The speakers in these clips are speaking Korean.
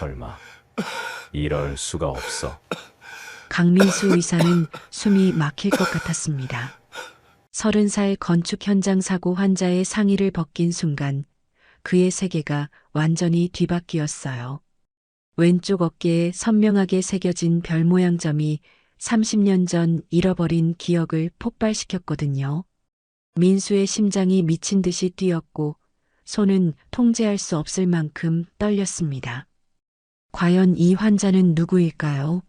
설마. 이럴 수가 없어. 강민수 의사는 숨이 막힐 것 같았습니다. 30살 건축 현장 사고 환자의 상의를 벗긴 순간 그의 세계가 완전히 뒤바뀌었어요. 왼쪽 어깨에 선명하게 새겨진 별 모양 점이 30년 전 잃어버린 기억을 폭발시켰거든요. 민수의 심장이 미친 듯이 뛰었고 손은 통제할 수 없을 만큼 떨렸습니다. 과연 이 환자는 누구일까요?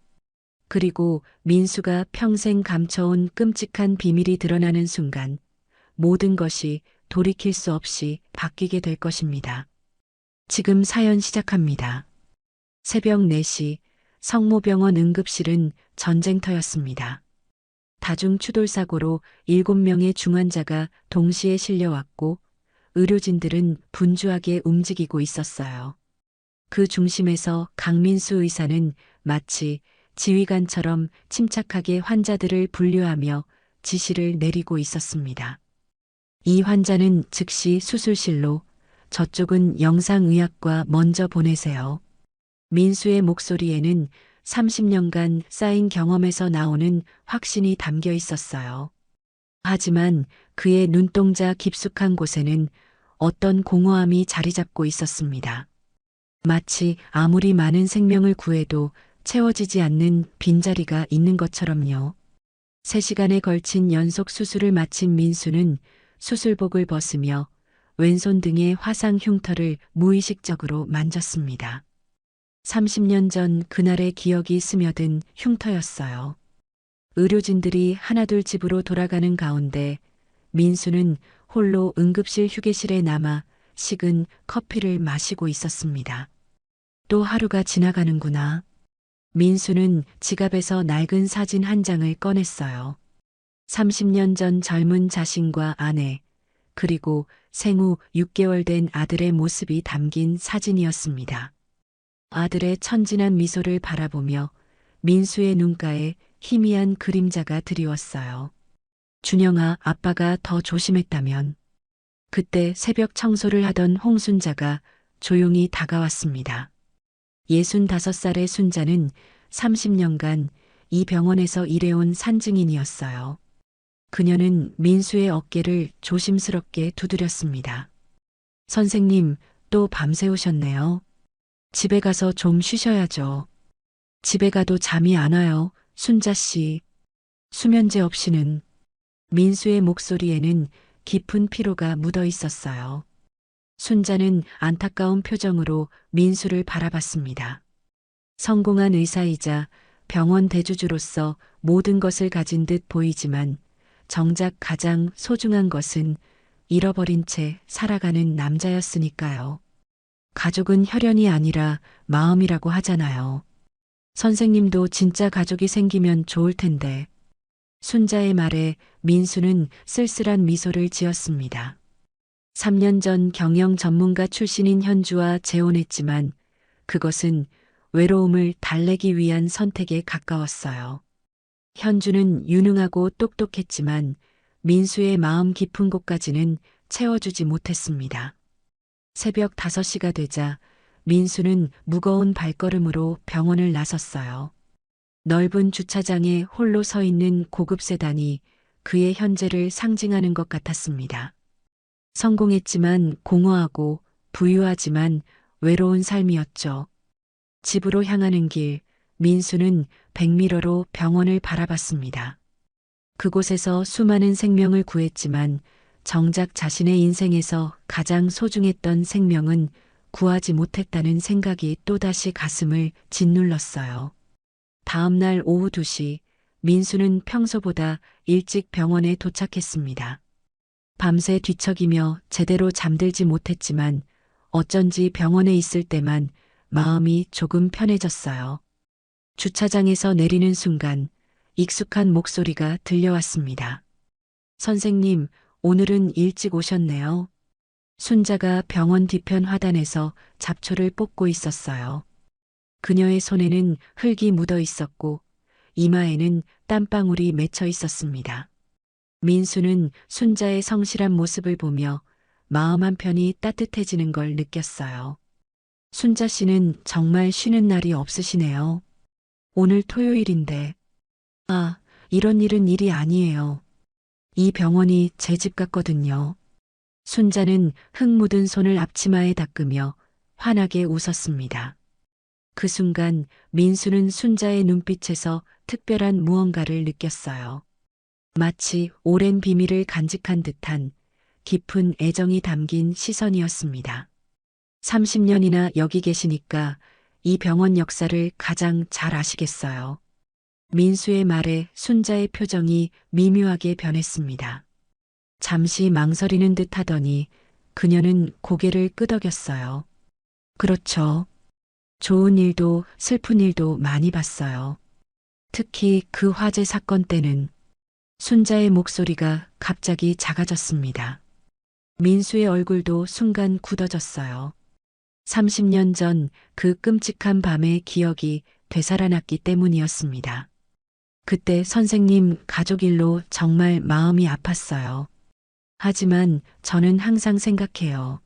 그리고 민수가 평생 감춰온 끔찍한 비밀이 드러나는 순간 모든 것이 돌이킬 수 없이 바뀌게 될 것입니다. 지금 사연 시작합니다. 새벽 4시 성모병원 응급실은 전쟁터였습니다. 다중 추돌 사고로 7명의 중환자가 동시에 실려왔고 의료진들은 분주하게 움직이고 있었어요. 그 중심에서 강민수 의사는 마치 지휘관처럼 침착하게 환자들을 분류하며 지시를 내리고 있었습니다. 이 환자는 즉시 수술실로, 저쪽은 영상의학과 먼저 보내세요. 민수의 목소리에는 30년간 쌓인 경험에서 나오는 확신이 담겨 있었어요. 하지만 그의 눈동자 깊숙한 곳에는 어떤 공허함이 자리 잡고 있었습니다. 마치 아무리 많은 생명을 구해도 채워지지 않는 빈자리가 있는 것처럼요. 3시간에 걸친 연속 수술을 마친 민수는 수술복을 벗으며 왼손 등의 화상 흉터를 무의식적으로 만졌습니다. 30년 전 그날의 기억이 스며든 흉터였어요. 의료진들이 하나둘 집으로 돌아가는 가운데 민수는 홀로 응급실 휴게실에 남아 식은 커피를 마시고 있었습니다. 또 하루가 지나가는구나. 민수는 지갑에서 낡은 사진 한 장을 꺼냈어요. 30년 전 젊은 자신과 아내, 그리고 생후 6개월 된 아들의 모습이 담긴 사진이었습니다. 아들의 천진한 미소를 바라보며 민수의 눈가에 희미한 그림자가 드리웠어요. 준영아, 아빠가 더 조심했다면. 그때 새벽 청소를 하던 홍순자가 조용히 다가왔습니다. 65살의 순자는 30년간 이 병원에서 일해온 산증인이었어요. 그녀는 민수의 어깨를 조심스럽게 두드렸습니다. 선생님, 또 밤새우셨네요. 집에 가서 좀 쉬셔야죠. 집에 가도 잠이 안 와요, 순자 씨. 수면제 없이는. 민수의 목소리에는 깊은 피로가 묻어 있었어요. 순자는 안타까운 표정으로 민수를 바라봤습니다. 성공한 의사이자 병원 대주주로서 모든 것을 가진 듯 보이지만 정작 가장 소중한 것은 잃어버린 채 살아가는 남자였으니까요. 가족은 혈연이 아니라 마음이라고 하잖아요. 선생님도 진짜 가족이 생기면 좋을 텐데. 순자의 말에 민수는 쓸쓸한 미소를 지었습니다. 3년 전 경영 전문가 출신인 현주와 재혼했지만 그것은 외로움을 달래기 위한 선택에 가까웠어요. 현주는 유능하고 똑똑했지만 민수의 마음 깊은 곳까지는 채워주지 못했습니다. 새벽 5시가 되자 민수는 무거운 발걸음으로 병원을 나섰어요. 넓은 주차장에 홀로 서 있는 고급 세단이 그의 현재를 상징하는 것 같았습니다. 성공했지만 공허하고 부유하지만 외로운 삶이었죠. 집으로 향하는 길, 민수는 백미러로 병원을 바라봤습니다. 그곳에서 수많은 생명을 구했지만 정작 자신의 인생에서 가장 소중했던 생명은 구하지 못했다는 생각이 또다시 가슴을 짓눌렀어요. 다음 날 오후 2시, 민수는 평소보다 일찍 병원에 도착했습니다. 밤새 뒤척이며 제대로 잠들지 못했지만 어쩐지 병원에 있을 때만 마음이 조금 편해졌어요. 주차장에서 내리는 순간 익숙한 목소리가 들려왔습니다. 선생님, 오늘은 일찍 오셨네요. 순자가 병원 뒤편 화단에서 잡초를 뽑고 있었어요. 그녀의 손에는 흙이 묻어 있었고 이마에는 땀방울이 맺혀 있었습니다. 민수는 순자의 성실한 모습을 보며 마음 한편이 따뜻해지는 걸 느꼈어요. 순자 씨는 정말 쉬는 날이 없으시네요. 오늘 토요일인데. 아, 이런 일은 일이 아니에요. 이 병원이 제 집 같거든요. 순자는 흙 묻은 손을 앞치마에 닦으며 환하게 웃었습니다. 그 순간 민수는 순자의 눈빛에서 특별한 무언가를 느꼈어요. 마치 오랜 비밀을 간직한 듯한 깊은 애정이 담긴 시선이었습니다. 30년이나 여기 계시니까 이 병원 역사를 가장 잘 아시겠어요. 민수의 말에 순자의 표정이 미묘하게 변했습니다. 잠시 망설이는 듯 하더니 그녀는 고개를 끄덕였어요. 그렇죠. 좋은 일도 슬픈 일도 많이 봤어요. 특히 그 화재 사건 때는 순자의 목소리가 갑자기 작아졌습니다. 민수의 얼굴도 순간 굳어졌어요. 30년 전 그 끔찍한 밤의 기억이 되살아났기 때문이었습니다. 그때 선생님 가족 일로 정말 마음이 아팠어요. 하지만 저는 항상 생각해요.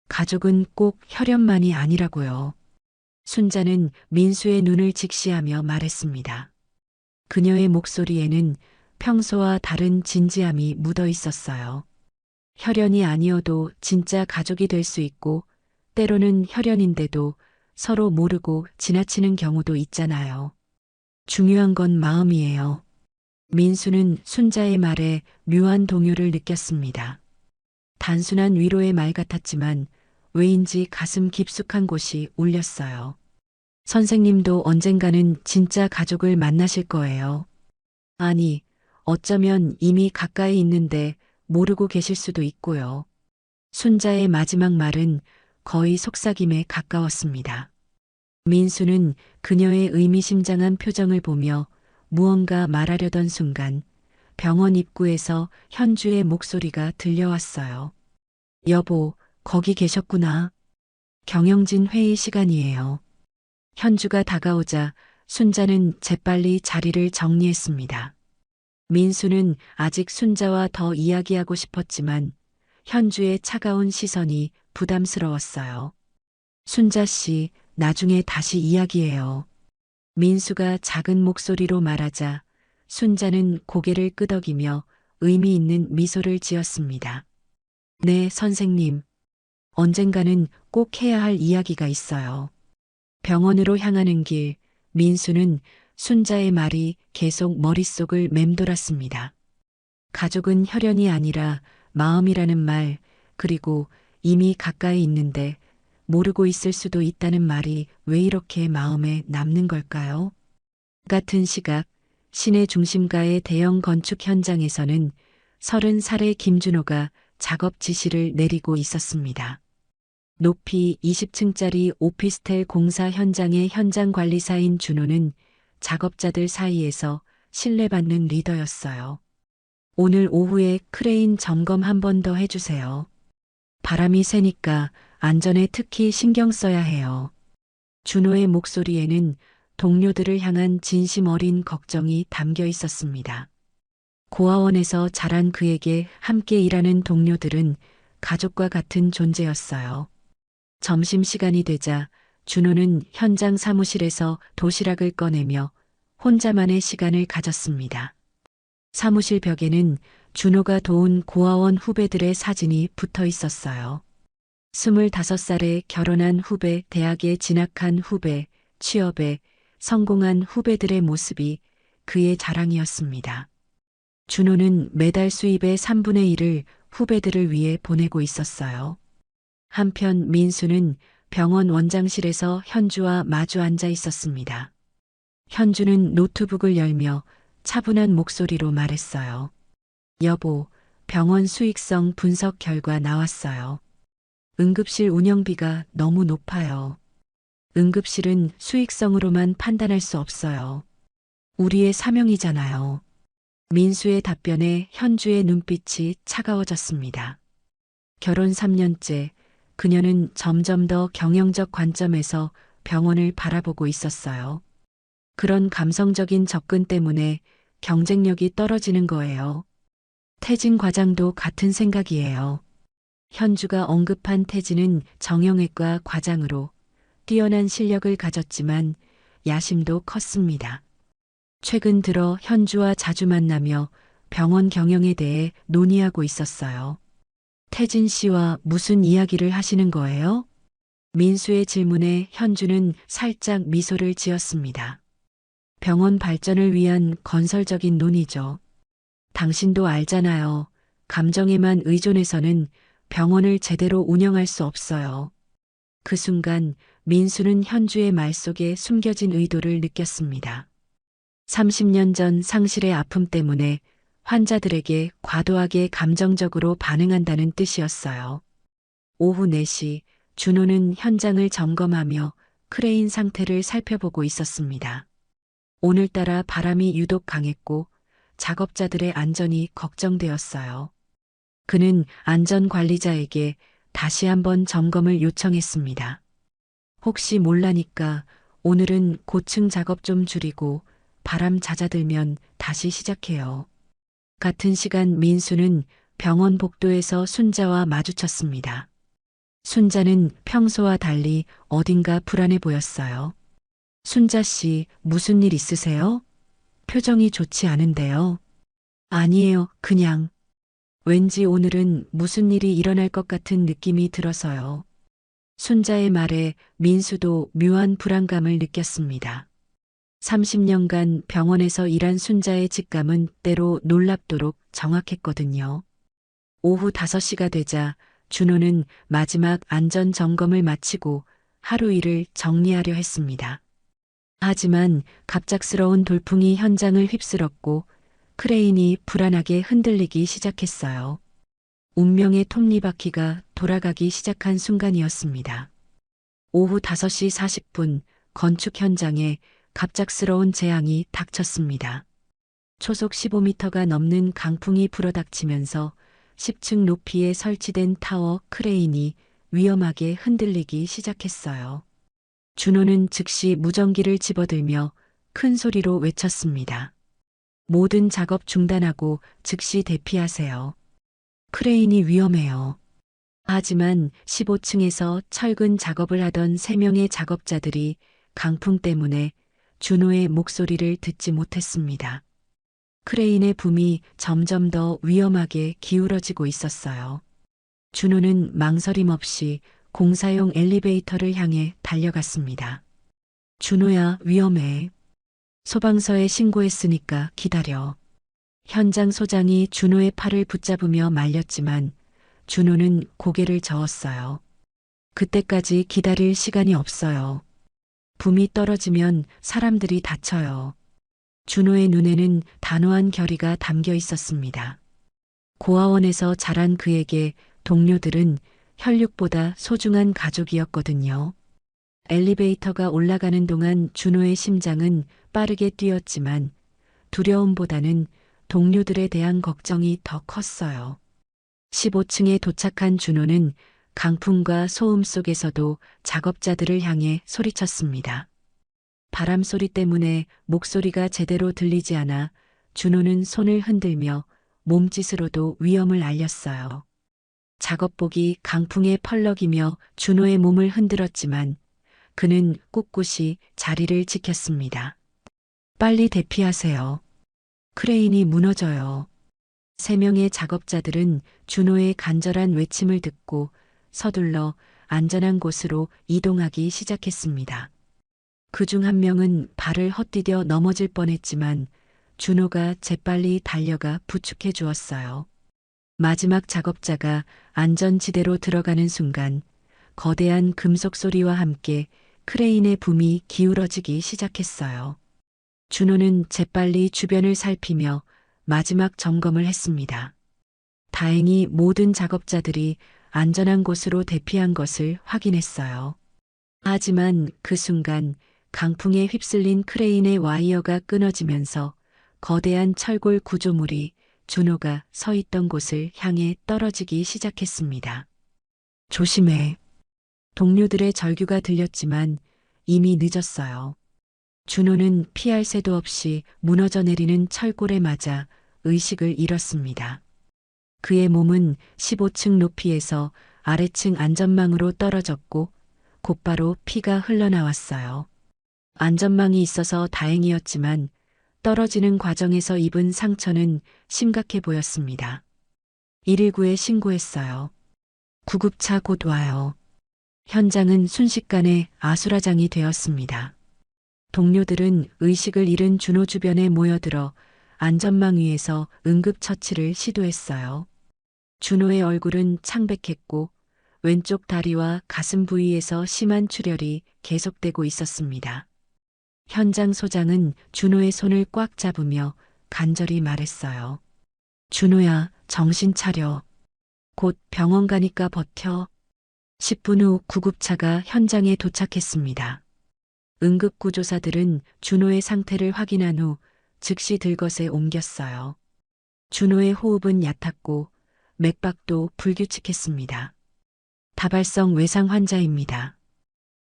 가족은 꼭 혈연만이 아니라고요. 순자는 민수의 눈을 직시하며 말했습니다. 그녀의 목소리에는 평소와 다른 진지함이 묻어 있었어요. 혈연이 아니어도 진짜 가족이 될 수 있고 때로는 혈연인데도 서로 모르고 지나치는 경우도 있잖아요. 중요한 건 마음이에요. 민수는 순자의 말에 묘한 동요를 느꼈습니다. 단순한 위로의 말 같았지만 왜인지 가슴 깊숙한 곳이 울렸어요. 선생님도 언젠가는 진짜 가족을 만나실 거예요. 아니, 어쩌면 이미 가까이 있는데 모르고 계실 수도 있고요. 순자의 마지막 말은 거의 속삭임에 가까웠습니다. 민수는 그녀의 의미심장한 표정을 보며 무언가 말하려던 순간 병원 입구에서 현주의 목소리가 들려왔어요. 여보, 거기 계셨구나. 경영진 회의 시간이에요. 현주가 다가오자 순자는 재빨리 자리를 정리했습니다. 민수는 아직 순자와 더 이야기하고 싶었지만 현주의 차가운 시선이 부담스러웠어요. 순자 씨, 나중에 다시 이야기해요. 민수가 작은 목소리로 말하자 순자는 고개를 끄덕이며 의미 있는 미소를 지었습니다. 네, 선생님. 언젠가는 꼭 해야 할 이야기가 있어요. 병원으로 향하는 길, 민수는 순자의 말이 계속 머릿속을 맴돌았습니다. 가족은 혈연이 아니라 마음이라는 말, 그리고 이미 가까이 있는데 모르고 있을 수도 있다는 말이 왜 이렇게 마음에 남는 걸까요? 같은 시각, 시내 중심가의 대형 건축 현장에서는 30살의 김준호가 작업 지시를 내리고 있었습니다. 높이 20층짜리 오피스텔 공사 현장의 현장 관리사인 준호는 작업자들 사이에서 신뢰받는 리더였어요. 오늘 오후에 크레인 점검 한 번 더 해주세요. 바람이 세니까 안전에 특히 신경 써야 해요. 준호의 목소리에는 동료들을 향한 진심 어린 걱정이 담겨 있었습니다. 고아원에서 자란 그에게 함께 일하는 동료들은 가족과 같은 존재였어요. 점심시간이 되자 준호는 현장 사무실에서 도시락을 꺼내며 혼자만의 시간을 가졌습니다. 사무실 벽에는 준호가 도운 고아원 후배들의 사진이 붙어 있었어요. 25살에 결혼한 후배, 대학에 진학한 후배, 취업에 성공한 후배들의 모습이 그의 자랑이었습니다. 준호는 매달 수입의 3분의 1을 후배들을 위해 보내고 있었어요. 한편 민수는 병원 원장실에서 현주와 마주 앉아 있었습니다. 현주는 노트북을 열며 차분한 목소리로 말했어요. 여보, 병원 수익성 분석 결과 나왔어요. 응급실 운영비가 너무 높아요. 응급실은 수익성으로만 판단할 수 없어요. 우리의 사명이잖아요. 민수의 답변에 현주의 눈빛이 차가워졌습니다. 결혼 3년째, 그녀는 점점 더 경영적 관점에서 병원을 바라보고 있었어요. 그런 감성적인 접근 때문에 경쟁력이 떨어지는 거예요. 태진 과장도 같은 생각이에요. 현주가 언급한 태진은 정형외과 과장으로 뛰어난 실력을 가졌지만 야심도 컸습니다. 최근 들어 현주와 자주 만나며 병원 경영에 대해 논의하고 있었어요. 태진 씨와 무슨 이야기를 하시는 거예요? 민수의 질문에 현주는 살짝 미소를 지었습니다. 병원 발전을 위한 건설적인 논의죠. 당신도 알잖아요. 감정에만 의존해서는 병원을 제대로 운영할 수 없어요. 그 순간 민수는 현주의 말 속에 숨겨진 의도를 느꼈습니다. 30년 전 상실의 아픔 때문에 환자들에게 과도하게 감정적으로 반응한다는 뜻이었어요. 오후 4시 준호는 현장을 점검하며 크레인 상태를 살펴보고 있었습니다. 오늘따라 바람이 유독 강했고 작업자들의 안전이 걱정되었어요. 그는 안전관리자에게 다시 한번 점검을 요청했습니다. 혹시 몰라니까 오늘은 고층 작업 좀 줄이고 바람 잦아들면 다시 시작해요. 같은 시간 민수는 병원 복도에서 순자와 마주쳤습니다. 순자는 평소와 달리 어딘가 불안해 보였어요. 순자 씨, 무슨 일 있으세요? 표정이 좋지 않은데요. 아니에요, 그냥. 왠지 오늘은 무슨 일이 일어날 것 같은 느낌이 들어서요. 순자의 말에 민수도 묘한 불안감을 느꼈습니다. 30년간 병원에서 일한 순자의 직감은 때로 놀랍도록 정확했거든요. 오후 5시가 되자 준호는 마지막 안전 점검을 마치고 하루 일을 정리하려 했습니다. 하지만 갑작스러운 돌풍이 현장을 휩쓸었고 크레인이 불안하게 흔들리기 시작했어요. 운명의 톱니바퀴가 돌아가기 시작한 순간이었습니다. 오후 5시 40분 건축 현장에 갑작스러운 재앙이 닥쳤습니다. 초속 15m가 넘는 강풍이 불어닥치면서 10층 높이에 설치된 타워 크레인이 위험하게 흔들리기 시작했어요. 준호는 즉시 무전기를 집어들며 큰 소리로 외쳤습니다. 모든 작업 중단하고 즉시 대피하세요. 크레인이 위험해요. 하지만 15층에서 철근 작업을 하던 3명의 작업자들이 강풍 때문에 준호의 목소리를 듣지 못했습니다. 크레인의 붐이 점점 더 위험하게 기울어지고 있었어요. 준호는 망설임 없이 공사용 엘리베이터를 향해 달려갔습니다. 준호야, 위험해. 소방서에 신고했으니까 기다려. 현장 소장이 준호의 팔을 붙잡으며 말렸지만 준호는 고개를 저었어요. 그때까지 기다릴 시간이 없어요. 붐이 떨어지면 사람들이 다쳐요. 준호의 눈에는 단호한 결의가 담겨 있었습니다. 고아원에서 자란 그에게 동료들은 혈육보다 소중한 가족이었거든요. 엘리베이터가 올라가는 동안 준호의 심장은 빠르게 뛰었지만 두려움보다는 동료들에 대한 걱정이 더 컸어요. 15층에 도착한 준호는 강풍과 소음 속에서도 작업자들을 향해 소리쳤습니다. 바람 소리 때문에 목소리가 제대로 들리지 않아 준호는 손을 흔들며 몸짓으로도 위험을 알렸어요. 작업복이 강풍에 펄럭이며 준호의 몸을 흔들었지만 그는 꿋꿋이 자리를 지켰습니다. 빨리 대피하세요. 크레인이 무너져요. 3명의 작업자들은 준호의 간절한 외침을 듣고 서둘러 안전한 곳으로 이동하기 시작했습니다. 그중 한 명은 발을 헛디뎌 넘어질 뻔했지만 준호가 재빨리 달려가 부축해 주었어요. 마지막 작업자가 안전지대로 들어가는 순간 거대한 금속 소리와 함께 크레인의 붐이 기울어지기 시작했어요. 준호는 재빨리 주변을 살피며 마지막 점검을 했습니다. 다행히 모든 작업자들이 안전한 곳으로 대피한 것을 확인했어요. 하지만 그 순간 강풍에 휩쓸린 크레인의 와이어가 끊어지면서 거대한 철골 구조물이 준호가 서 있던 곳을 향해 떨어지기 시작했습니다. 조심해. 동료들의 절규가 들렸지만 이미 늦었어요. 준호는 피할 새도 없이 무너져 내리는 철골에 맞아 의식을 잃었습니다. 그의 몸은 15층 높이에서 아래층 안전망으로 떨어졌고 곧바로 피가 흘러나왔어요. 안전망이 있어서 다행이었지만 떨어지는 과정에서 입은 상처는 심각해 보였습니다. 119에 신고했어요. 구급차 곧 와요. 현장은 순식간에 아수라장이 되었습니다. 동료들은 의식을 잃은 준호 주변에 모여들어 안전망 위에서 응급처치를 시도했어요. 준호의 얼굴은 창백했고 왼쪽 다리와 가슴 부위에서 심한 출혈이 계속되고 있었습니다. 현장 소장은 준호의 손을 꽉 잡으며 간절히 말했어요. 준호야, 정신 차려. 곧 병원 가니까 버텨. 10분 후 구급차가 현장에 도착했습니다. 응급구조사들은 준호의 상태를 확인한 후 즉시 들것에 옮겼어요. 준호의 호흡은 얕았고 맥박도 불규칙했습니다. 다발성 외상 환자입니다.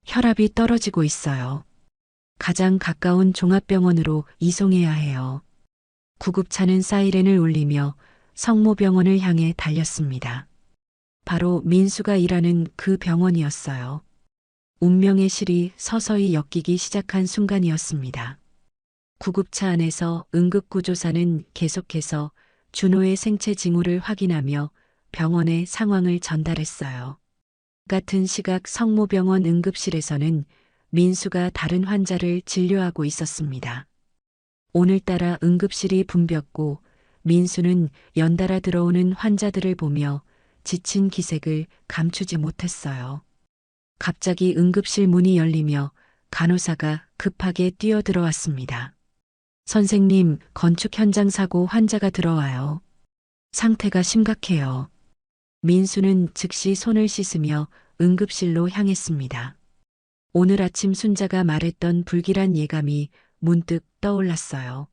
혈압이 떨어지고 있어요. 가장 가까운 종합병원으로 이송해야 해요. 구급차는 사이렌을 울리며 성모병원을 향해 달렸습니다. 바로 민수가 일하는 그 병원이었어요. 운명의 실이 서서히 엮이기 시작한 순간이었습니다. 구급차 안에서 응급구조사는 계속해서 준호의 생체 징후를 확인하며 병원의 상황을 전달했어요. 같은 시각 성모병원 응급실에서는 민수가 다른 환자를 진료하고 있었습니다. 오늘따라 응급실이 붐볐고 민수는 연달아 들어오는 환자들을 보며 지친 기색을 감추지 못했어요. 갑자기 응급실 문이 열리며 간호사가 급하게 뛰어들어왔습니다. 선생님, 건축 현장 사고 환자가 들어와요. 상태가 심각해요. 민수는 즉시 손을 씻으며 응급실로 향했습니다. 오늘 아침 순자가 말했던 불길한 예감이 문득 떠올랐어요.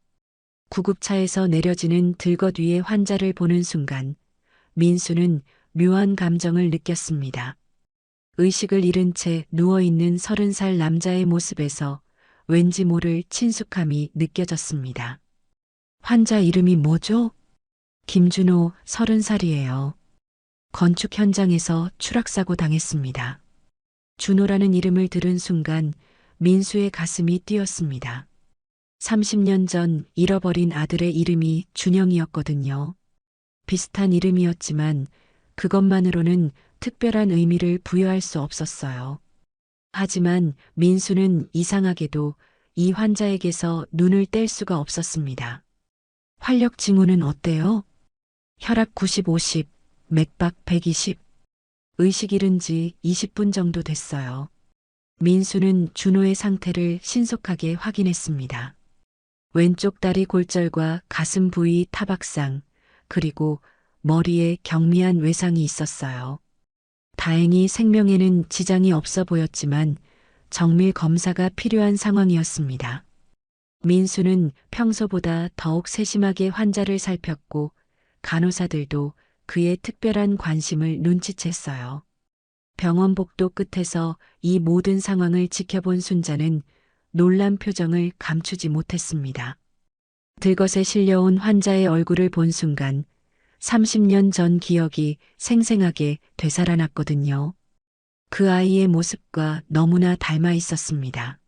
구급차에서 내려지는 들것 위의 환자를 보는 순간 민수는 묘한 감정을 느꼈습니다. 의식을 잃은 채 누워있는 30살 남자의 모습에서 왠지 모를 친숙함이 느껴졌습니다. 환자 이름이 뭐죠? 김준호 30살이에요. 건축 현장에서 추락사고 당했습니다. 준호라는 이름을 들은 순간 민수의 가슴이 뛰었습니다. 30년 전 잃어버린 아들의 이름이 준영이었거든요. 비슷한 이름이었지만 그것만으로는 특별한 의미를 부여할 수 없었어요. 하지만 민수는 이상하게도 이 환자에게서 눈을 뗄 수가 없었습니다. 활력 징후는 어때요? 혈압 90/50, 맥박 120. 의식 잃은 지 20분 정도 됐어요. 민수는 준호의 상태를 신속하게 확인했습니다. 왼쪽 다리 골절과 가슴 부위 타박상, 그리고 머리에 경미한 외상이 있었어요. 다행히 생명에는 지장이 없어 보였지만 정밀 검사가 필요한 상황이었습니다. 민수는 평소보다 더욱 세심하게 환자를 살폈고 간호사들도 그의 특별한 관심을 눈치챘어요. 병원 복도 끝에서 이 모든 상황을 지켜본 순자는 놀란 표정을 감추지 못했습니다. 들것에 실려온 환자의 얼굴을 본 순간 30년 전 기억이 생생하게 되살아났거든요. 그 아이의 모습과 너무나 닮아 있었습니다.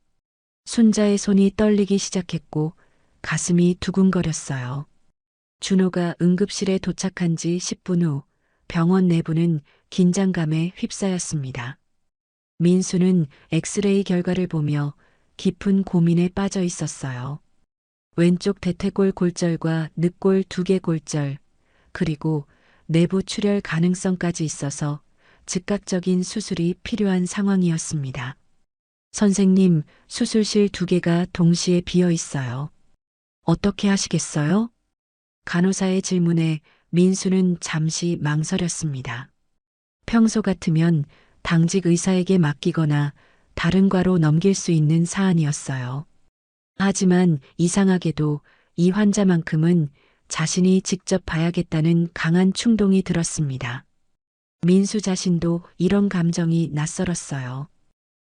순자의 손이 떨리기 시작했고 가슴이 두근거렸어요. 준호가 응급실에 도착한 지 10분 후 병원 내부는 긴장감에 휩싸였습니다. 민수는 엑스레이 결과를 보며 깊은 고민에 빠져 있었어요. 왼쪽 대퇴골 골절과 늑골 2개 골절, 그리고 내부 출혈 가능성까지 있어서 즉각적인 수술이 필요한 상황이었습니다. 선생님, 수술실 2개가 동시에 비어 있어요. 어떻게 하시겠어요? 간호사의 질문에 민수는 잠시 망설였습니다. 평소 같으면 당직 의사에게 맡기거나 다른 과로 넘길 수 있는 사안이었어요. 하지만 이상하게도 이 환자만큼은 자신이 직접 봐야겠다는 강한 충동이 들었습니다. 민수 자신도 이런 감정이 낯설었어요.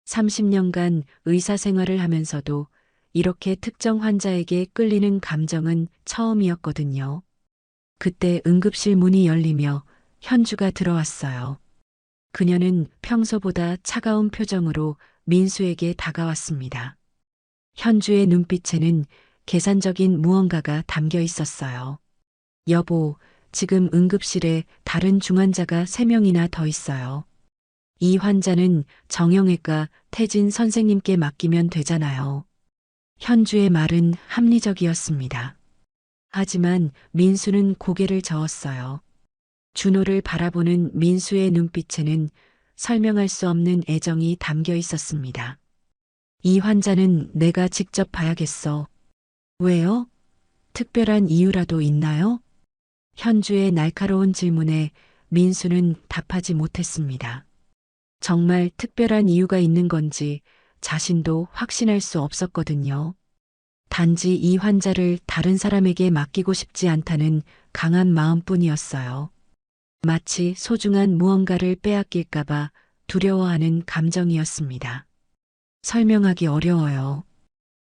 30년간 의사 생활을 하면서도 이렇게 특정 환자에게 끌리는 감정은 처음이었거든요. 그때 응급실 문이 열리며 현주가 들어왔어요. 그녀는 평소보다 차가운 표정으로 민수에게 다가왔습니다. 현주의 눈빛에는 계산적인 무언가가 담겨 있었어요. 여보, 지금 응급실에 다른 중환자가 3명이나 더 있어요. 이 환자는 정형외과 태진 선생님께 맡기면 되잖아요. 현주의 말은 합리적이었습니다. 하지만 민수는 고개를 저었어요. 준호를 바라보는 민수의 눈빛에는 설명할 수 없는 애정이 담겨 있었습니다. 이 환자는 내가 직접 봐야겠어. 왜요? 특별한 이유라도 있나요? 현주의 날카로운 질문에 민수는 답하지 못했습니다. 정말 특별한 이유가 있는 건지 자신도 확신할 수 없었거든요. 단지 이 환자를 다른 사람에게 맡기고 싶지 않다는 강한 마음뿐이었어요. 마치 소중한 무언가를 빼앗길까봐 두려워하는 감정이었습니다. 설명하기 어려워요.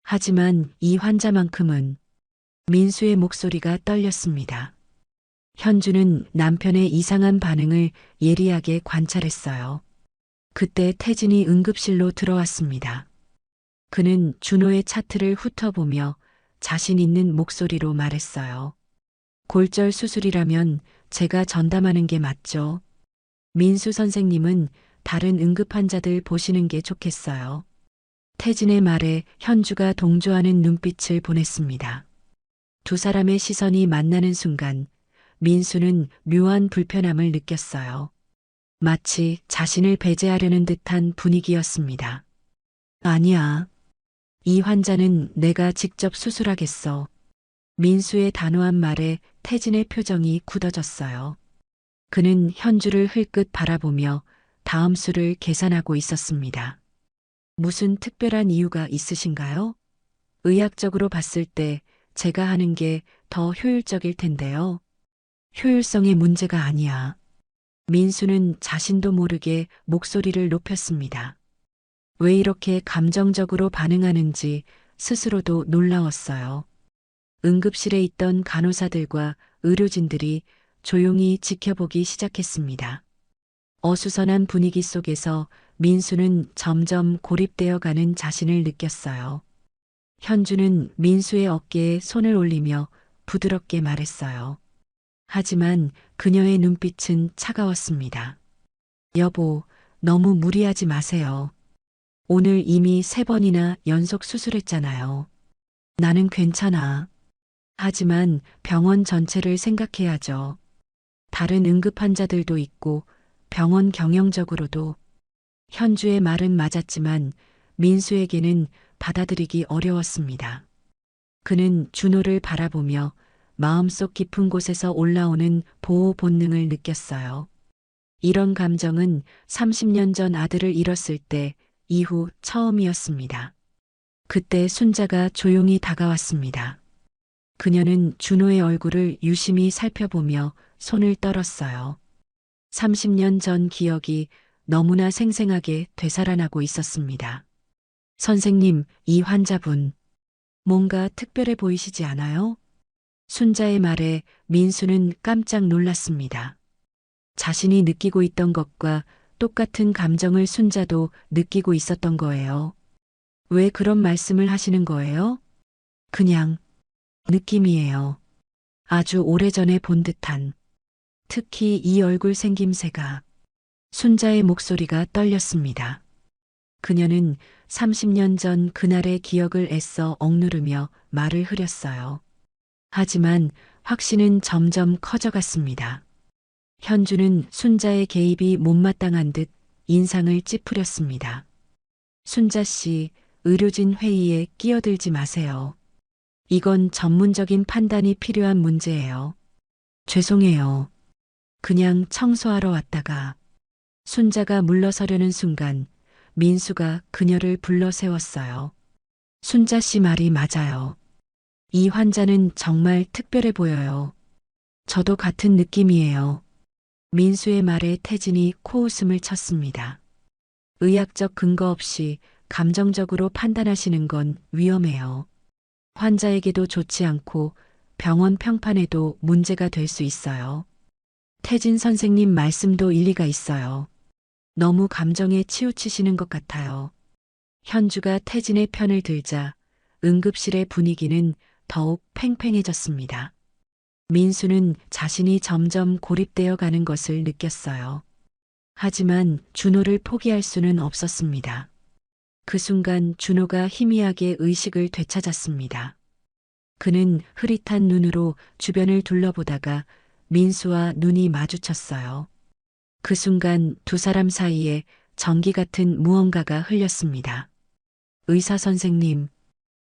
하지만 이 환자만큼은 민수의 목소리가 떨렸습니다. 현주는 남편의 이상한 반응을 예리하게 관찰했어요. 그때 태진이 응급실로 들어왔습니다. 그는 준호의 차트를 훑어보며 자신 있는 목소리로 말했어요. 골절 수술이라면 제가 전담하는 게 맞죠. 민수 선생님은 다른 응급 환자들 보시는 게 좋겠어요. 태진의 말에 현주가 동조하는 눈빛을 보냈습니다. 두 사람의 시선이 만나는 순간 민수는 묘한 불편함을 느꼈어요. 마치 자신을 배제하려는 듯한 분위기였습니다. 아니야. 이 환자는 내가 직접 수술하겠어. 민수의 단호한 말에 태진의 표정이 굳어졌어요. 그는 현주를 흘끗 바라보며 다음 수를 계산하고 있었습니다. 무슨 특별한 이유가 있으신가요? 의학적으로 봤을 때 제가 하는 게 더 효율적일 텐데요. 효율성의 문제가 아니야. 민수는 자신도 모르게 목소리를 높였습니다. 왜 이렇게 감정적으로 반응하는지 스스로도 놀라웠어요. 응급실에 있던 간호사들과 의료진들이 조용히 지켜보기 시작했습니다. 어수선한 분위기 속에서 민수는 점점 고립되어 가는 자신을 느꼈어요. 현주는 민수의 어깨에 손을 올리며 부드럽게 말했어요. 하지만 그녀의 눈빛은 차가웠습니다. 여보, 너무 무리하지 마세요. 오늘 이미 3번이나 연속 수술했잖아요. 나는 괜찮아. 하지만 병원 전체를 생각해야죠. 다른 응급 환자들도 있고 병원 경영적으로도. 현주의 말은 맞았지만 민수에게는 받아들이기 어려웠습니다. 그는 준호를 바라보며 마음속 깊은 곳에서 올라오는 보호 본능을 느꼈어요. 이런 감정은 30년 전 아들을 잃었을 때 이후 처음이었습니다. 그때 순자가 조용히 다가왔습니다. 그녀는 준호의 얼굴을 유심히 살펴보며 손을 떨었어요. 30년 전 기억이 너무나 생생하게 되살아나고 있었습니다. 선생님, 이 환자분, 뭔가 특별해 보이시지 않아요? 순자의 말에 민수는 깜짝 놀랐습니다. 자신이 느끼고 있던 것과 똑같은 감정을 순자도 느끼고 있었던 거예요. 왜 그런 말씀을 하시는 거예요? 그냥 느낌이에요. 아주 오래전에 본 듯한. 특히 이 얼굴 생김새가. 순자의 목소리가 떨렸습니다. 그녀는 30년 전 그날의 기억을 애써 억누르며 말을 흐렸어요. 하지만 확신은 점점 커져갔습니다. 현주는 순자의 개입이 못마땅한 듯 인상을 찌푸렸습니다. 순자 씨, 의료진 회의에 끼어들지 마세요. 이건 전문적인 판단이 필요한 문제예요. 죄송해요. 그냥 청소하러 왔다가. 순자가 물러서려는 순간 민수가 그녀를 불러 세웠어요. 순자 씨 말이 맞아요. 이 환자는 정말 특별해 보여요. 저도 같은 느낌이에요. 민수의 말에 태진이 코웃음을 쳤습니다. 의학적 근거 없이 감정적으로 판단하시는 건 위험해요. 환자에게도 좋지 않고 병원 평판에도 문제가 될 수 있어요. 태진 선생님 말씀도 일리가 있어요. 너무 감정에 치우치시는 것 같아요. 현주가 태진의 편을 들자 응급실의 분위기는 더욱 팽팽해졌습니다. 민수는 자신이 점점 고립되어 가는 것을 느꼈어요. 하지만 준호를 포기할 수는 없었습니다. 그 순간 준호가 희미하게 의식을 되찾았습니다. 그는 흐릿한 눈으로 주변을 둘러보다가 민수와 눈이 마주쳤어요. 그 순간 두 사람 사이에 전기 같은 무언가가 흘렸습니다. 의사 선생님,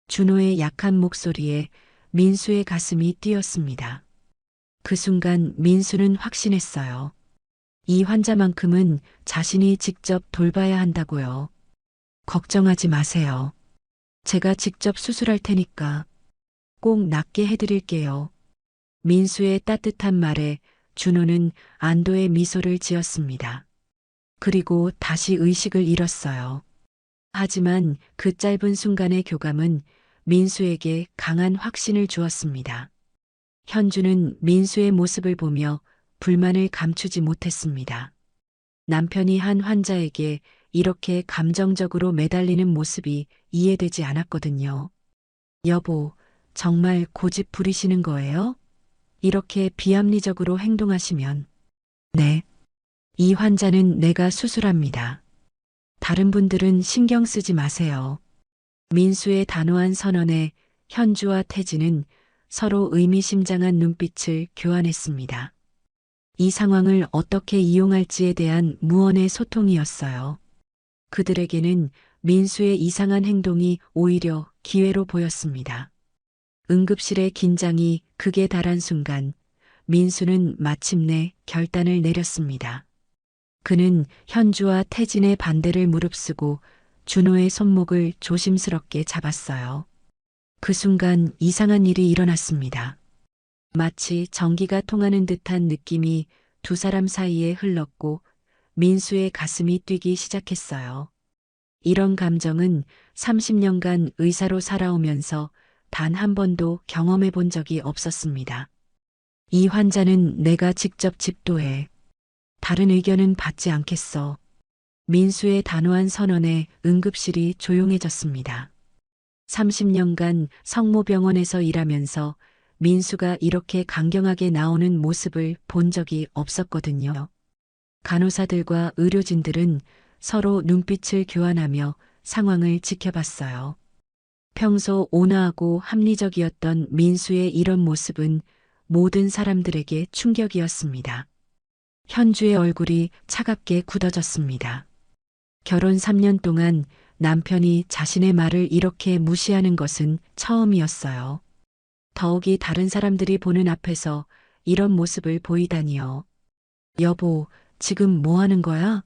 준호의 약한 목소리에 민수의 가슴이 뛰었습니다. 그 순간 민수는 확신했어요. 이 환자만큼은 자신이 직접 돌봐야 한다고요. 걱정하지 마세요. 제가 직접 수술할 테니까 꼭 낫게 해드릴게요. 민수의 따뜻한 말에 준호는 안도의 미소를 지었습니다. 그리고 다시 의식을 잃었어요. 하지만 그 짧은 순간의 교감은 민수에게 강한 확신을 주었습니다. 현주는 민수의 모습을 보며 불만을 감추지 못했습니다. 남편이 한 환자에게 이렇게 감정적으로 매달리는 모습이 이해되지 않았거든요. 여보, 정말 고집 부리시는 거예요? 이렇게 비합리적으로 행동하시면. 네. 이 환자는 내가 수술합니다. 다른 분들은 신경 쓰지 마세요. 민수의 단호한 선언에 현주와 태진은 서로 의미심장한 눈빛을 교환했습니다. 이 상황을 어떻게 이용할지에 대한 무언의 소통이었어요. 그들에게는 민수의 이상한 행동이 오히려 기회로 보였습니다. 응급실의 긴장이 극에 달한 순간 민수는 마침내 결단을 내렸습니다. 그는 현주와 태진의 반대를 무릅쓰고 준호의 손목을 조심스럽게 잡았어요. 그 순간 이상한 일이 일어났습니다. 마치 전기가 통하는 듯한 느낌이 두 사람 사이에 흘렀고 민수의 가슴이 뛰기 시작했어요. 이런 감정은 30년간 의사로 살아오면서 단 한 번도 경험해 본 적이 없었습니다. 이 환자는 내가 직접 집도해. 다른 의견은 받지 않겠어. 민수의 단호한 선언에 응급실이 조용해졌습니다. 30년간 성모병원에서 일하면서 민수가 이렇게 강경하게 나오는 모습을 본 적이 없었거든요. 간호사들과 의료진들은 서로 눈빛을 교환하며 상황을 지켜봤어요. 평소 온화하고 합리적이었던 민수의 이런 모습은 모든 사람들에게 충격이었습니다. 현주의 얼굴이 차갑게 굳어졌습니다. 결혼 3년 동안 남편이 자신의 말을 이렇게 무시하는 것은 처음이었어요. 더욱이 다른 사람들이 보는 앞에서 이런 모습을 보이다니요. 여보, 지금 뭐 하는 거야?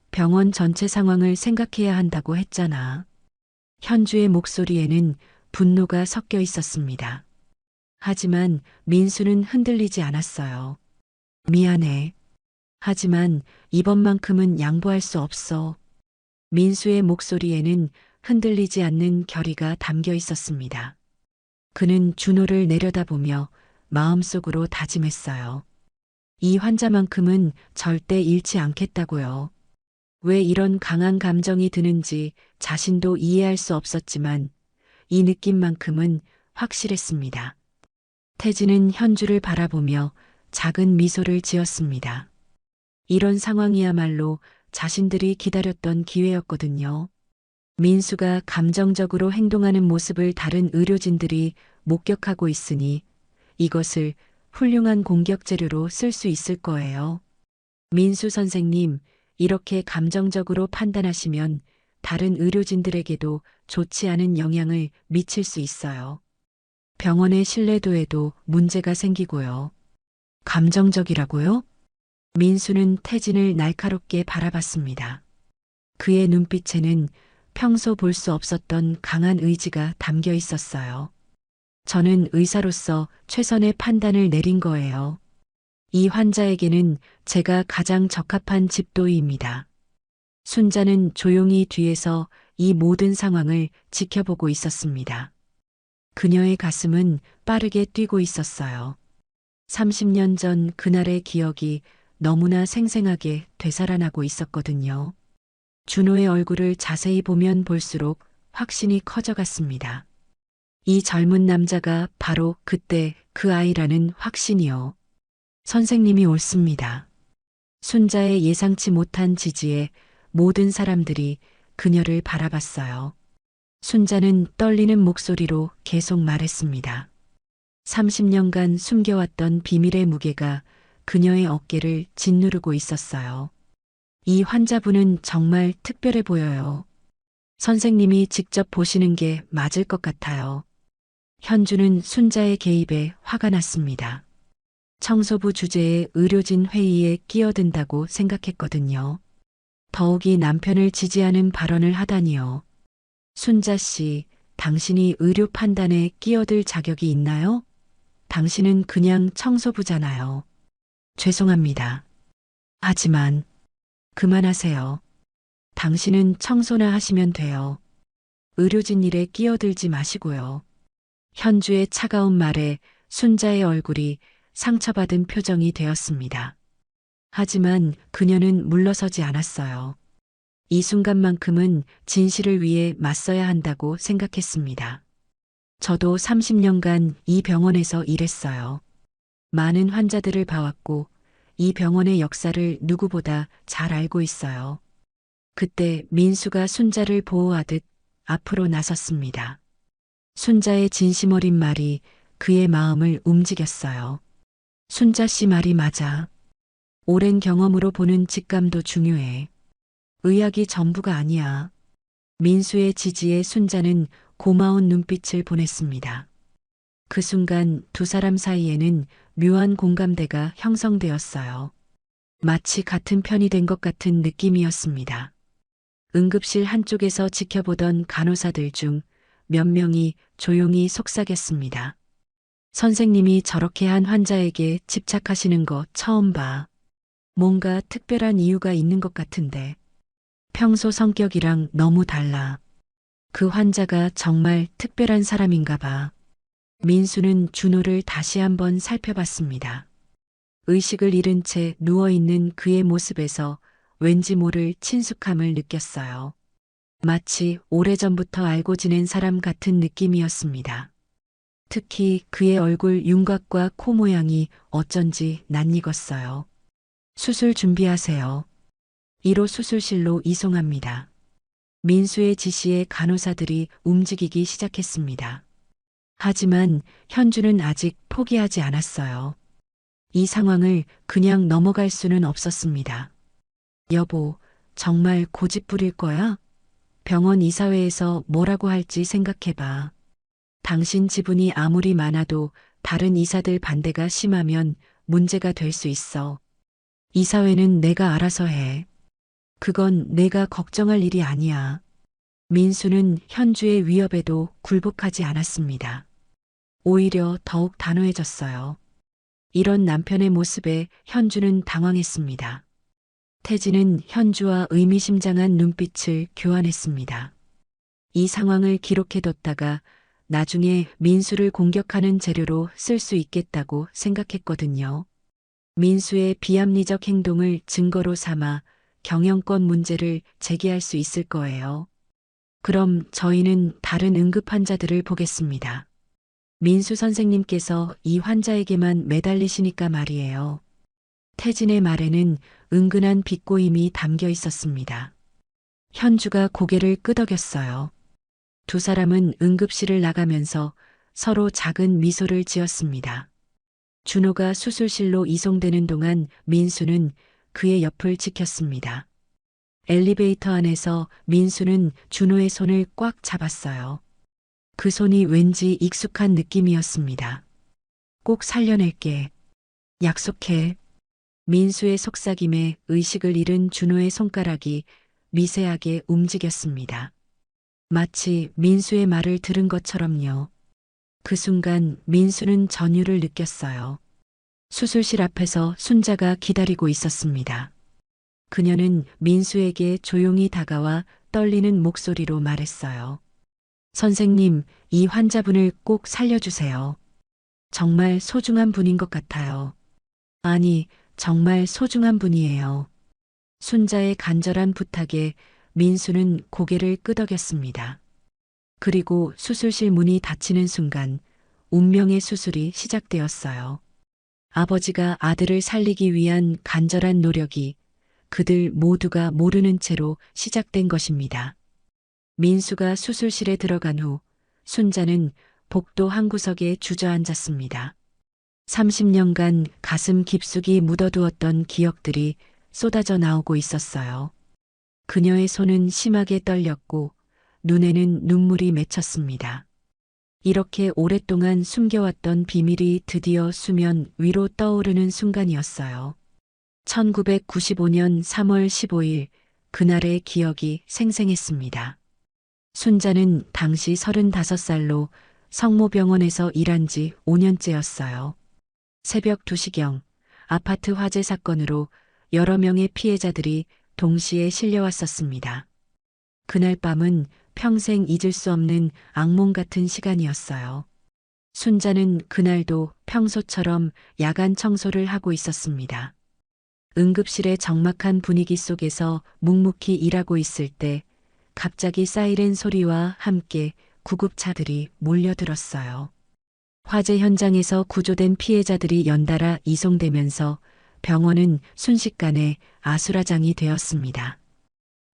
병원 전체 상황을 생각해야 한다고 했잖아. 현주의 목소리에는 분노가 섞여 있었습니다. 하지만 민수는 흔들리지 않았어요. 미안해. 하지만 이번만큼은 양보할 수 없어. 민수의 목소리에는 흔들리지 않는 결의가 담겨 있었습니다. 그는 준호를 내려다보며 마음속으로 다짐했어요. 이 환자만큼은 절대 잃지 않겠다고요. 왜 이런 강한 감정이 드는지 자신도 이해할 수 없었지만 이 느낌만큼은 확실했습니다. 태진은 현주를 바라보며 작은 미소를 지었습니다. 이런 상황이야말로 자신들이 기다렸던 기회였거든요. 민수가 감정적으로 행동하는 모습을 다른 의료진들이 목격하고 있으니 이것을 훌륭한 공격 재료로 쓸 수 있을 거예요. 민수 선생님, 이렇게 감정적으로 판단하시면 다른 의료진들에게도 좋지 않은 영향을 미칠 수 있어요. 병원의 신뢰도에도 문제가 생기고요. 감정적이라고요? 민수는 태진을 날카롭게 바라봤습니다. 그의 눈빛에는 평소 볼 수 없었던 강한 의지가 담겨 있었어요. 저는 의사로서 최선의 판단을 내린 거예요. 이 환자에게는 제가 가장 적합한 집도의입니다. 순자는 조용히 뒤에서 이 모든 상황을 지켜보고 있었습니다. 그녀의 가슴은 빠르게 뛰고 있었어요. 30년 전 그날의 기억이 너무나 생생하게 되살아나고 있었거든요. 준호의 얼굴을 자세히 보면 볼수록 확신이 커져갔습니다. 이 젊은 남자가 바로 그때 그 아이라는 확신이요. 선생님이 옳습니다. 순자의 예상치 못한 지지에 모든 사람들이 그녀를 바라봤어요. 순자는 떨리는 목소리로 계속 말했습니다. 30년간 숨겨왔던 비밀의 무게가 그녀의 어깨를 짓누르고 있었어요. 이 환자분은 정말 특별해 보여요. 선생님이 직접 보시는 게 맞을 것 같아요. 현주는 순자의 개입에 화가 났습니다. 청소부 주제에 의료진 회의에 끼어든다고 생각했거든요. 더욱이 남편을 지지하는 발언을 하다니요. 순자 씨, 당신이 의료 판단에 끼어들 자격이 있나요? 당신은 그냥 청소부잖아요. 죄송합니다. 하지만 그만하세요. 당신은 청소나 하시면 돼요. 의료진 일에 끼어들지 마시고요. 현주의 차가운 말에 순자의 얼굴이 상처받은 표정이 되었습니다. 하지만 그녀는 물러서지 않았어요. 이 순간만큼은 진실을 위해 맞서야 한다고 생각했습니다. 저도 30년간 이 병원에서 일했어요. 많은 환자들을 봐왔고 이 병원의 역사를 누구보다 잘 알고 있어요. 그때 민수가 순자를 보호하듯 앞으로 나섰습니다. 순자의 진심 어린 말이 그의 마음을 움직였어요. 순자 씨 말이 맞아. 오랜 경험으로 보는 직감도 중요해. 의학이 전부가 아니야. 민수의 지지에 순자는 고마운 눈빛을 보냈습니다. 그 순간 두 사람 사이에는 묘한 공감대가 형성되었어요. 마치 같은 편이 된 것 같은 느낌이었습니다. 응급실 한쪽에서 지켜보던 간호사들 중 몇 명이 조용히 속삭였습니다. 선생님이 저렇게 한 환자에게 집착하시는 거 처음 봐. 뭔가 특별한 이유가 있는 것 같은데. 평소 성격이랑 너무 달라. 그 환자가 정말 특별한 사람인가 봐. 민수는 준호를 다시 한번 살펴봤습니다. 의식을 잃은 채 누워있는 그의 모습에서 왠지 모를 친숙함을 느꼈어요. 마치 오래전부터 알고 지낸 사람 같은 느낌이었습니다. 특히 그의 얼굴 윤곽과 코 모양이 어쩐지 낯익었어요. 수술 준비하세요. 1호 수술실로 이송합니다. 민수의 지시에 간호사들이 움직이기 시작했습니다. 하지만 현주는 아직 포기하지 않았어요. 이 상황을 그냥 넘어갈 수는 없었습니다. 여보, 정말 고집 부릴 거야? 병원 이사회에서 뭐라고 할지 생각해봐. 당신 지분이 아무리 많아도 다른 이사들 반대가 심하면 문제가 될 수 있어. 이사회는 내가 알아서 해. 그건 내가 걱정할 일이 아니야. 민수는 현주의 위협에도 굴복하지 않았습니다. 오히려 더욱 단호해졌어요. 이런 남편의 모습에 현주는 당황했습니다. 태진은 현주와 의미심장한 눈빛을 교환했습니다. 이 상황을 기록해뒀다가 나중에 민수를 공격하는 재료로 쓸 수 있겠다고 생각했거든요. 민수의 비합리적 행동을 증거로 삼아 경영권 문제를 제기할 수 있을 거예요. 그럼 저희는 다른 응급 환자들을 보겠습니다. 민수 선생님께서 이 환자에게만 매달리시니까 말이에요. 태진의 말에는 은근한 비꼬임이 담겨 있었습니다. 현주가 고개를 끄덕였어요. 두 사람은 응급실을 나가면서 서로 작은 미소를 지었습니다. 준호가 수술실로 이송되는 동안 민수는 그의 옆을 지켰습니다. 엘리베이터 안에서 민수는 준호의 손을 꽉 잡았어요. 그 손이 왠지 익숙한 느낌이었습니다. 꼭 살려낼게. 약속해. 민수의 속삭임에 의식을 잃은 준호의 손가락이 미세하게 움직였습니다. 마치 민수의 말을 들은 것처럼요. 그 순간 민수는 전율을 느꼈어요. 수술실 앞에서 순자가 기다리고 있었습니다. 그녀는 민수에게 조용히 다가와 떨리는 목소리로 말했어요. 선생님, 이 환자분을 꼭 살려주세요. 정말 소중한 분인 것 같아요. 아니, 정말 소중한 분이에요. 순자의 간절한 부탁에 민수는 고개를 끄덕였습니다. 그리고 수술실 문이 닫히는 순간 운명의 수술이 시작되었어요. 아버지가 아들을 살리기 위한 간절한 노력이 그들 모두가 모르는 채로 시작된 것입니다. 민수가 수술실에 들어간 후 순자는 복도 한 구석에 주저앉았습니다. 30년간 가슴 깊숙이 묻어두었던 기억들이 쏟아져 나오고 있었어요. 그녀의 손은 심하게 떨렸고 눈에는 눈물이 맺혔습니다. 이렇게 오랫동안 숨겨왔던 비밀이 드디어 수면 위로 떠오르는 순간이었어요. 1995년 3월 15일 그날의 기억이 생생했습니다. 순자는 당시 35살로 성모병원에서 일한 지 5년째였어요. 새벽 2시경 아파트 화재 사건으로 여러 명의 피해자들이 동시에 실려왔었습니다. 그날 밤은 평생 잊을 수 없는 악몽 같은 시간이었어요. 순자는 그날도 평소처럼 야간 청소를 하고 있었습니다. 응급실의 적막한 분위기 속에서 묵묵히 일하고 있을 때 갑자기 사이렌 소리와 함께 구급차들이 몰려들었어요. 화재 현장에서 구조된 피해자들이 연달아 이송되면서 병원은 순식간에 아수라장이 되었습니다.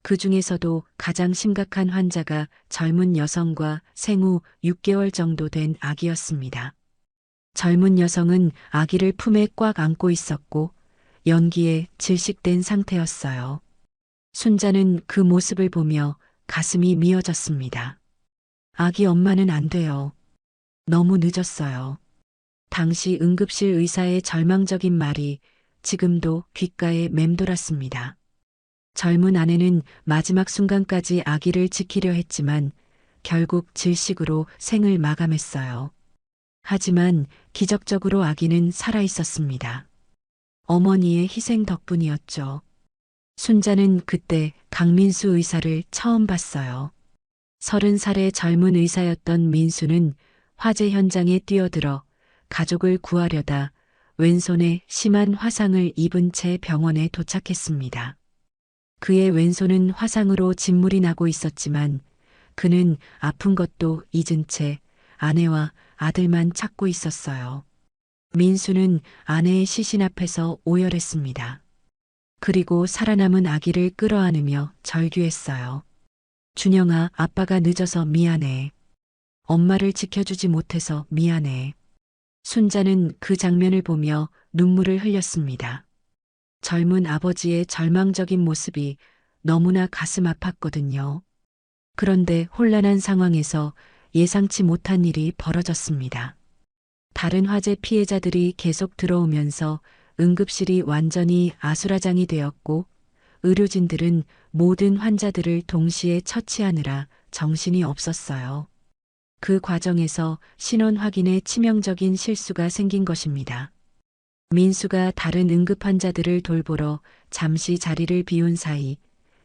그 중에서도 가장 심각한 환자가 젊은 여성과 생후 6개월 정도 된 아기였습니다. 젊은 여성은 아기를 품에 꽉 안고 있었고 연기에 질식된 상태였어요. 순자는 그 모습을 보며 가슴이 미어졌습니다. 아기 엄마는 안 돼요. 너무 늦었어요. 당시 응급실 의사의 절망적인 말이 지금도 귓가에 맴돌았습니다. 젊은 아내는 마지막 순간까지 아기를 지키려 했지만 결국 질식으로 생을 마감했어요. 하지만 기적적으로 아기는 살아 있었습니다. 어머니의 희생 덕분이었죠. 순자는 그때 강민수 의사를 처음 봤어요. 30살의 젊은 의사였던 민수는 화재 현장에 뛰어들어 가족을 구하려다 왼손에 심한 화상을 입은 채 병원에 도착했습니다. 그의 왼손은 화상으로 진물이 나고 있었지만 그는 아픈 것도 잊은 채 아내와 아들만 찾고 있었어요. 민수는 아내의 시신 앞에서 오열했습니다. 그리고 살아남은 아기를 끌어안으며 절규했어요. 준영아, 아빠가 늦어서 미안해. 엄마를 지켜주지 못해서 미안해. 순자는 그 장면을 보며 눈물을 흘렸습니다. 젊은 아버지의 절망적인 모습이 너무나 가슴 아팠거든요. 그런데 혼란한 상황에서 예상치 못한 일이 벌어졌습니다. 다른 화재 피해자들이 계속 들어오면서 응급실이 완전히 아수라장이 되었고 의료진들은 모든 환자들을 동시에 처치하느라 정신이 없었어요. 그 과정에서 신원 확인에 치명적인 실수가 생긴 것입니다. 민수가 다른 응급 환자들을 돌보러 잠시 자리를 비운 사이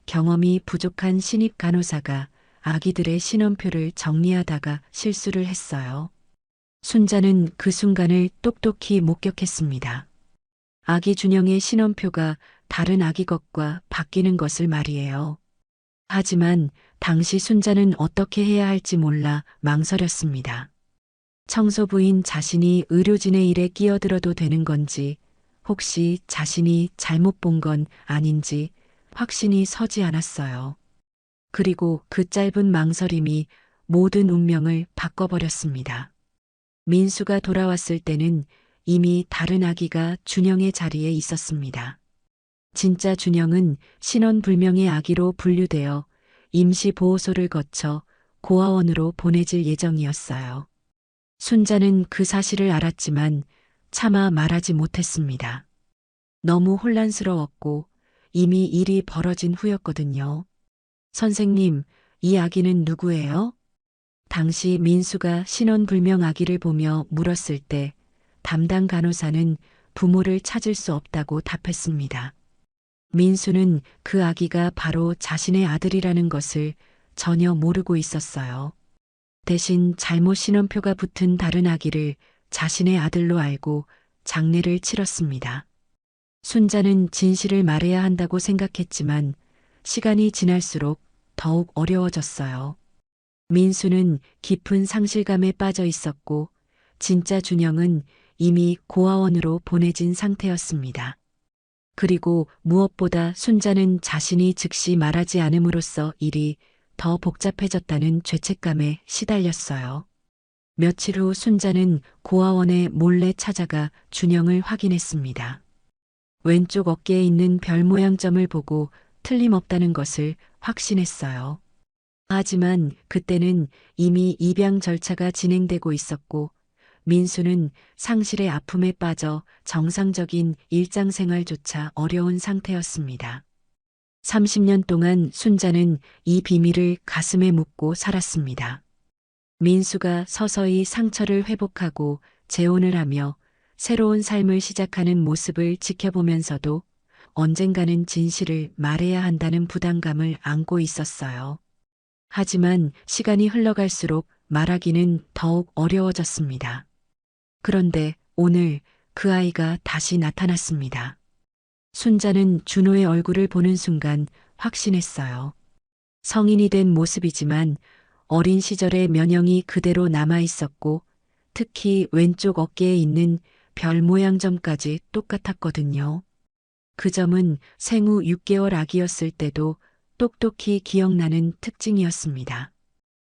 경험이 부족한 신입 간호사가 아기들의 신원표를 정리하다가 실수를 했어요. 순자는 그 순간을 똑똑히 목격했습니다. 아기 준영의 신원표가 다른 아기 것과 바뀌는 것을 말이에요. 하지만 당시 순자는 어떻게 해야 할지 몰라 망설였습니다. 청소부인 자신이 의료진의 일에 끼어들어도 되는 건지, 혹시 자신이 잘못 본 건 아닌지 확신이 서지 않았어요. 그리고 그 짧은 망설임이 모든 운명을 바꿔버렸습니다. 민수가 돌아왔을 때는 이미 다른 아기가 준영의 자리에 있었습니다. 진짜 준영은 신원불명의 아기로 분류되어 임시보호소를 거쳐 고아원으로 보내질 예정이었어요. 순자는 그 사실을 알았지만 차마 말하지 못했습니다. 너무 혼란스러웠고 이미 일이 벌어진 후였거든요. 선생님, 이 아기는 누구예요? 당시 민수가 신원불명 아기를 보며 물었을 때 담당 간호사는 부모를 찾을 수 없다고 답했습니다. 민수는 그 아기가 바로 자신의 아들이라는 것을 전혀 모르고 있었어요. 대신 잘못 신원표가 붙은 다른 아기를 자신의 아들로 알고 장례를 치렀습니다. 순자는 진실을 말해야 한다고 생각했지만 시간이 지날수록 더욱 어려워졌어요. 민수는 깊은 상실감에 빠져 있었고 진짜 준영은 이미 고아원으로 보내진 상태였습니다. 그리고 무엇보다 순자는 자신이 즉시 말하지 않음으로써 일이 더 복잡해졌다는 죄책감에 시달렸어요. 며칠 후 순자는 고아원에 몰래 찾아가 준영을 확인했습니다. 왼쪽 어깨에 있는 별 모양 점을 보고 틀림없다는 것을 확신했어요. 하지만 그때는 이미 입양 절차가 진행되고 있었고 민수는 상실의 아픔에 빠져 정상적인 일상생활조차 어려운 상태였습니다. 30년 동안 순자는 이 비밀을 가슴에 묻고 살았습니다. 민수가 서서히 상처를 회복하고 재혼을 하며 새로운 삶을 시작하는 모습을 지켜보면서도 언젠가는 진실을 말해야 한다는 부담감을 안고 있었어요. 하지만 시간이 흘러갈수록 말하기는 더욱 어려워졌습니다. 그런데 오늘 그 아이가 다시 나타났습니다. 순자는 준호의 얼굴을 보는 순간 확신했어요. 성인이 된 모습이지만 어린 시절의 면형이 그대로 남아 있었고 특히 왼쪽 어깨에 있는 별 모양 점까지 똑같았거든요. 그 점은 생후 6개월 아기였을 때도 똑똑히 기억나는 특징이었습니다.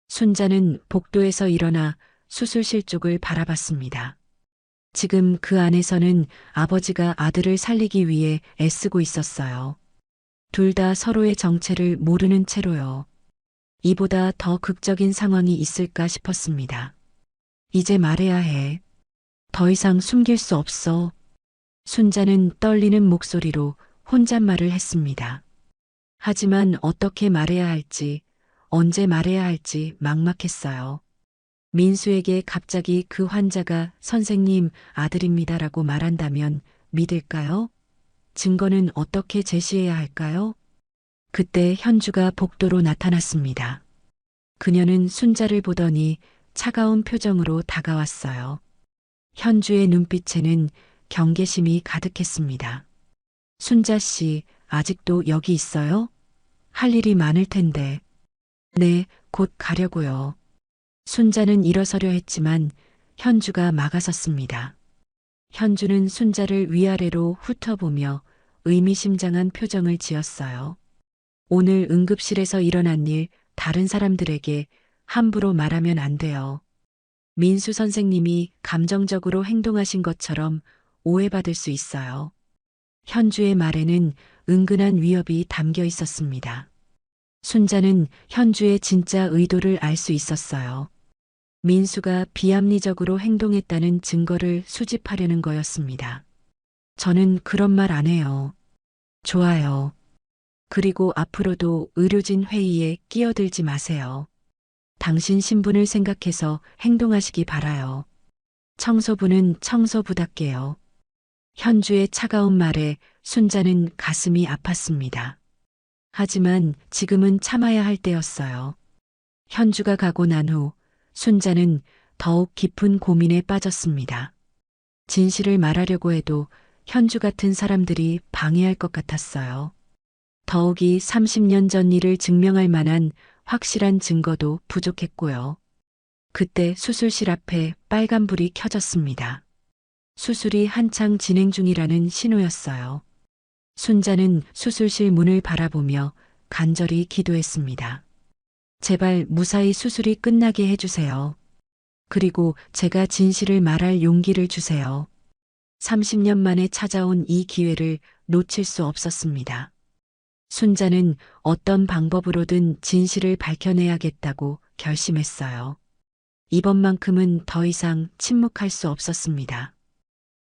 순자는 복도에서 일어나 수술실 쪽을 바라봤습니다. 지금 그 안에서는 아버지가 아들을 살리기 위해 애쓰고 있었어요. 둘 다 서로의 정체를 모르는 채로요. 이보다 더 극적인 상황이 있을까 싶었습니다. 이제 말해야 해. 더 이상 숨길 수 없어. 순자는 떨리는 목소리로 혼잣말을 했습니다. 하지만 어떻게 말해야 할지, 언제 말해야 할지 막막했어요. 민수에게 갑자기 그 환자가 선생님 아들입니다라고 말한다면 믿을까요? 증거는 어떻게 제시해야 할까요? 그때 현주가 복도로 나타났습니다. 그녀는 순자를 보더니 차가운 표정으로 다가왔어요. 현주의 눈빛에는 경계심이 가득했습니다. 순자 씨, 아직도 여기 있어요? 할 일이 많을 텐데. 네, 곧 가려고요. 순자는 일어서려 했지만 현주가 막아섰습니다. 현주는 순자를 위아래로 훑어보며 의미심장한 표정을 지었어요. 오늘 응급실에서 일어난 일 다른 사람들에게 함부로 말하면 안 돼요. 민수 선생님이 감정적으로 행동하신 것처럼 오해받을 수 있어요. 현주의 말에는 은근한 위협이 담겨 있었습니다. 순자는 현주의 진짜 의도를 알 수 있었어요. 민수가 비합리적으로 행동했다는 증거를 수집하려는 거였습니다. 저는 그런 말 안 해요. 좋아요. 그리고 앞으로도 의료진 회의에 끼어들지 마세요. 당신 신분을 생각해서 행동하시기 바라요. 청소부는 청소부답게요. 현주의 차가운 말에 순자는 가슴이 아팠습니다. 하지만 지금은 참아야 할 때였어요. 현주가 가고 난 후 순자는 더욱 깊은 고민에 빠졌습니다. 진실을 말하려고 해도 현주 같은 사람들이 방해할 것 같았어요. 더욱이 30년 전 일을 증명할 만한 확실한 증거도 부족했고요. 그때 수술실 앞에 빨간불이 켜졌습니다. 수술이 한창 진행 중이라는 신호였어요. 순자는 수술실 문을 바라보며 간절히 기도했습니다. 제발 무사히 수술이 끝나게 해주세요. 그리고 제가 진실을 말할 용기를 주세요. 30년 만에 찾아온 이 기회를 놓칠 수 없었습니다. 순자는 어떤 방법으로든 진실을 밝혀내야겠다고 결심했어요. 이번만큼은 더 이상 침묵할 수 없었습니다.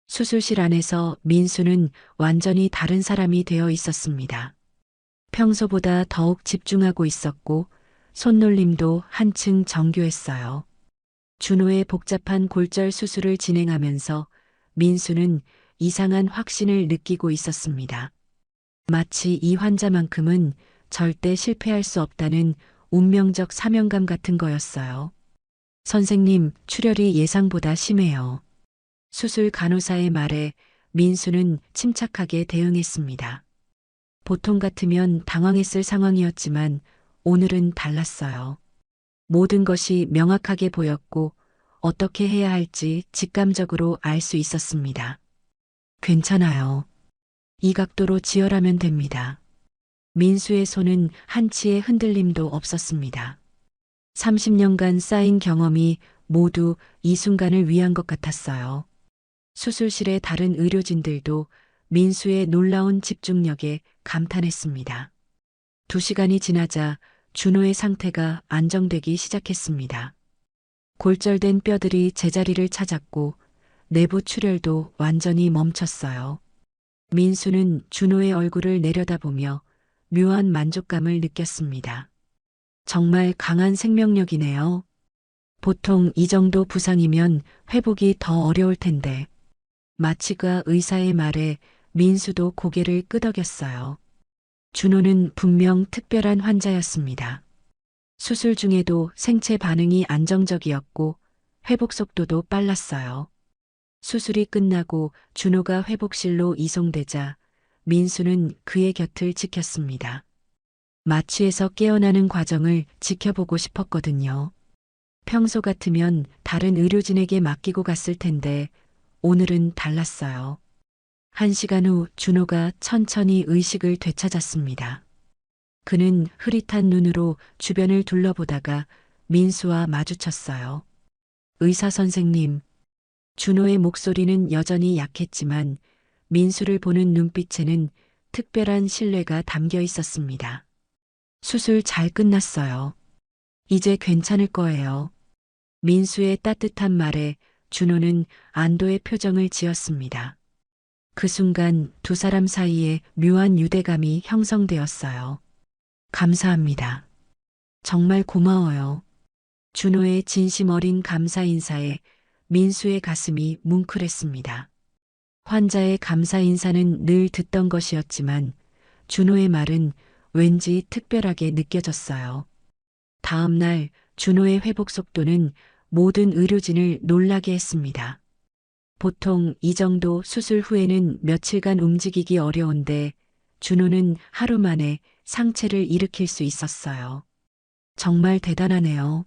수술실 안에서 민수는 완전히 다른 사람이 되어 있었습니다. 평소보다 더욱 집중하고 있었고 손놀림도 한층 정교했어요. 준호의 복잡한 골절 수술을 진행하면서 민수는 이상한 확신을 느끼고 있었습니다. 마치 이 환자만큼은 절대 실패할 수 없다는 운명적 사명감 같은 거였어요. 선생님, 출혈이 예상보다 심해요. 수술 간호사의 말에 민수는 침착하게 대응했습니다. 보통 같으면 당황했을 상황이었지만 오늘은 달랐어요. 모든 것이 명확하게 보였고 어떻게 해야 할지 직감적으로 알 수 있었습니다. 괜찮아요. 이 각도로 지혈하면 됩니다. 민수의 손은 한치의 흔들림도 없었습니다. 30년간 쌓인 경험이 모두 이 순간을 위한 것 같았어요. 수술실의 다른 의료진들도 민수의 놀라운 집중력에 감탄했습니다. 2시간이 지나자 준호의 상태가 안정되기 시작했습니다. 골절된 뼈들이 제자리를 찾았고 내부 출혈도 완전히 멈췄어요. 민수는 준호의 얼굴을 내려다보며 묘한 만족감을 느꼈습니다. 정말 강한 생명력이네요. 보통 이 정도 부상이면 회복이 더 어려울 텐데. 마취가 의사의 말에 민수도 고개를 끄덕였어요. 준호는 분명 특별한 환자였습니다. 수술 중에도 생체 반응이 안정적이었고 회복 속도도 빨랐어요. 수술이 끝나고 준호가 회복실로 이송되자 민수는 그의 곁을 지켰습니다. 마취에서 깨어나는 과정을 지켜보고 싶었거든요. 평소 같으면 다른 의료진에게 맡기고 갔을 텐데 오늘은 달랐어요. 1시간 후 준호가 천천히 의식을 되찾았습니다. 그는 흐릿한 눈으로 주변을 둘러보다가 민수와 마주쳤어요. 의사 선생님, 준호의 목소리는 여전히 약했지만 민수를 보는 눈빛에는 특별한 신뢰가 담겨 있었습니다. 수술 잘 끝났어요. 이제 괜찮을 거예요. 민수의 따뜻한 말에 준호는 안도의 표정을 지었습니다. 그 순간 두 사람 사이에 묘한 유대감이 형성되었어요. 감사합니다. 정말 고마워요. 준호의 진심 어린 감사 인사에 민수의 가슴이 뭉클했습니다. 환자의 감사 인사는 늘 듣던 것이었지만 준호의 말은 왠지 특별하게 느껴졌어요. 다음 날 준호의 회복 속도는 모든 의료진을 놀라게 했습니다. 보통 이 정도 수술 후에는 며칠간 움직이기 어려운데 준호는 하루 만에 상체를 일으킬 수 있었어요. 정말 대단하네요.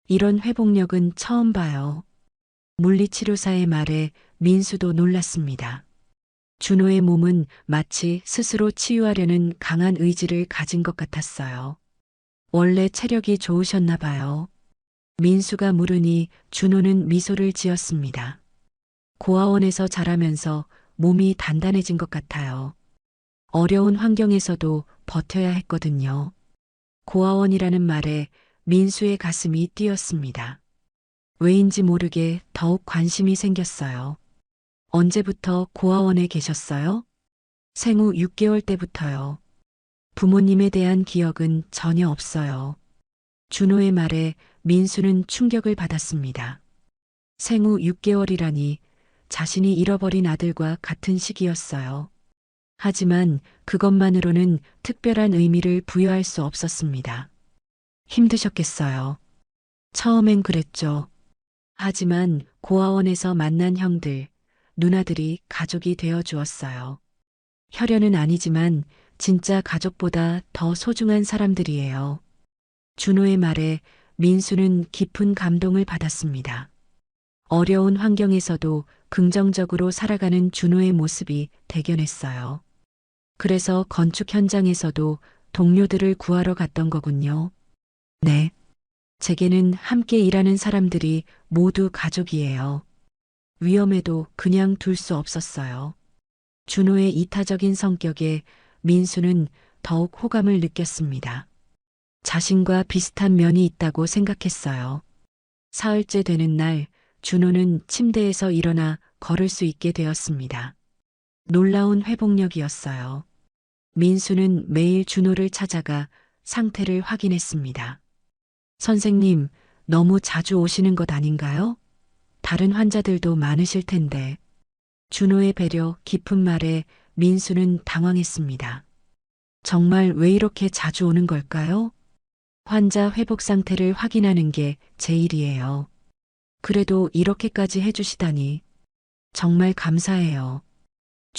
이런 회복력은 처음 봐요. 물리치료사의 말에 민수도 놀랐습니다. 준호의 몸은 마치 스스로 치유하려는 강한 의지를 가진 것 같았어요. 원래 체력이 좋으셨나 봐요. 민수가 물으니 준호는 미소를 지었습니다. 고아원에서 자라면서 몸이 단단해진 것 같아요. 어려운 환경에서도 버텨야 했거든요. 고아원이라는 말에 민수의 가슴이 뛰었습니다. 왜인지 모르게 더욱 관심이 생겼어요. 언제부터 고아원에 계셨어요? 생후 6개월 때부터요. 부모님에 대한 기억은 전혀 없어요. 준호의 말에 민수는 충격을 받았습니다. 생후 6개월이라니 자신이 잃어버린 아들과 같은 시기였어요. 하지만 그것만으로는 특별한 의미를 부여할 수 없었습니다. 힘드셨겠어요. 처음엔 그랬죠. 하지만 고아원에서 만난 형들, 누나들이 가족이 되어 주었어요. 혈연은 아니지만 진짜 가족보다 더 소중한 사람들이에요. 준호의 말에 민수는 깊은 감동을 받았습니다. 어려운 환경에서도 긍정적으로 살아가는 준호의 모습이 대견했어요. 그래서 건축 현장에서도 동료들을 구하러 갔던 거군요. 네. 제게는 함께 일하는 사람들이 모두 가족이에요. 위험해도 그냥 둘 수 없었어요. 준호의 이타적인 성격에 민수는 더욱 호감을 느꼈습니다. 자신과 비슷한 면이 있다고 생각했어요. 사흘째 되는 날, 준호는 침대에서 일어나 걸을 수 있게 되었습니다. 놀라운 회복력이었어요. 민수는 매일 준호를 찾아가 상태를 확인했습니다. 선생님, 너무 자주 오시는 것 아닌가요? 다른 환자들도 많으실 텐데. 준호의 배려 깊은 말에 민수는 당황했습니다. 정말 왜 이렇게 자주 오는 걸까요? 환자 회복 상태를 확인하는 게 제 일이에요. 그래도 이렇게까지 해주시다니 정말 감사해요.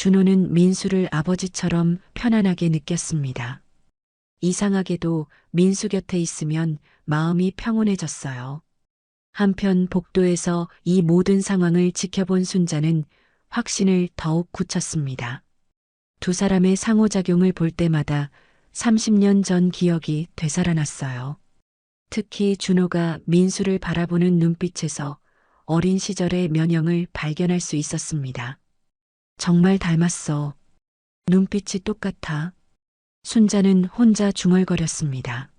준호는 민수를 아버지처럼 편안하게 느꼈습니다. 이상하게도 민수 곁에 있으면 마음이 평온해졌어요. 한편 복도에서 이 모든 상황을 지켜본 순자는 확신을 더욱 굳혔습니다. 두 사람의 상호작용을 볼 때마다 30년 전 기억이 되살아났어요. 특히 준호가 민수를 바라보는 눈빛에서 어린 시절의 면형을 발견할 수 있었습니다. 정말 닮았어. 눈빛이 똑같아. 순자는 혼자 중얼거렸습니다.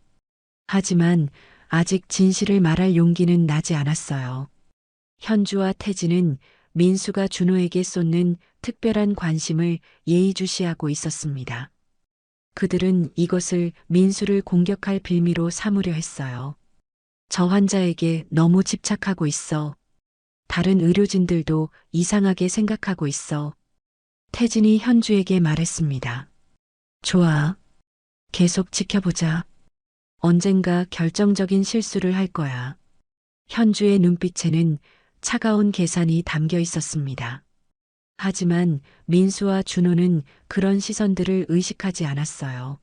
하지만 아직 진실을 말할 용기는 나지 않았어요. 현주와 태진은 민수가 준호에게 쏟는 특별한 관심을 예의주시하고 있었습니다. 그들은 이것을 민수를 공격할 빌미로 삼으려 했어요. 저 환자에게 너무 집착하고 있어. 다른 의료진들도 이상하게 생각하고 있어. 태진이 현주에게 말했습니다. 좋아. 계속 지켜보자. 언젠가 결정적인 실수를 할 거야. 현주의 눈빛에는 차가운 계산이 담겨 있었습니다. 하지만 민수와 준호는 그런 시선들을 의식하지 않았어요.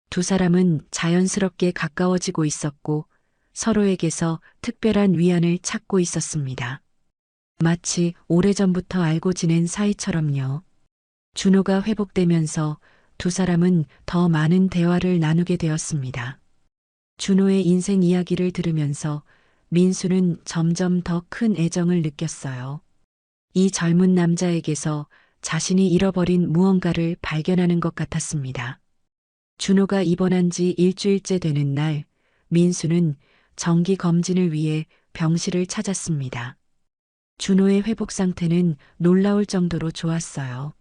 두 사람은 자연스럽게 가까워지고 있었고 서로에게서 특별한 위안을 찾고 있었습니다. 마치 오래전부터 알고 지낸 사이처럼요. 준호가 회복되면서 두 사람은 더 많은 대화를 나누게 되었습니다. 준호의 인생 이야기를 들으면서 민수는 점점 더 큰 애정을 느꼈어요. 이 젊은 남자에게서 자신이 잃어버린 무언가를 발견하는 것 같았습니다. 준호가 입원한 지 일주일째 되는 날, 민수는 정기 검진을 위해 병실을 찾았습니다. 준호의 회복 상태는 놀라울 정도로 좋았어요.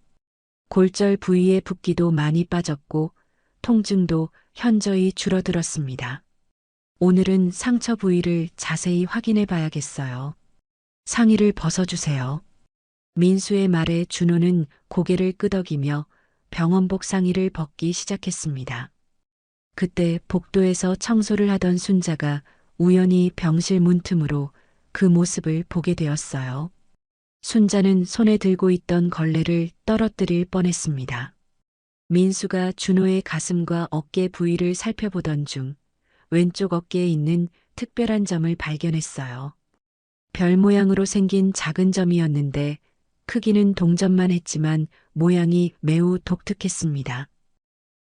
골절 부위의 붓기도 많이 빠졌고 통증도 현저히 줄어들었습니다. 오늘은 상처 부위를 자세히 확인해 봐야겠어요. 상의를 벗어주세요. 민수의 말에 준호는 고개를 끄덕이며 병원복 상의를 벗기 시작했습니다. 그때 복도에서 청소를 하던 순자가 우연히 병실 문틈으로 그 모습을 보게 되었어요. 순자는 손에 들고 있던 걸레를 떨어뜨릴 뻔했습니다. 민수가 준호의 가슴과 어깨 부위를 살펴보던 중 왼쪽 어깨에 있는 특별한 점을 발견했어요. 별 모양으로 생긴 작은 점이었는데 크기는 동점만 했지만 모양이 매우 독특했습니다.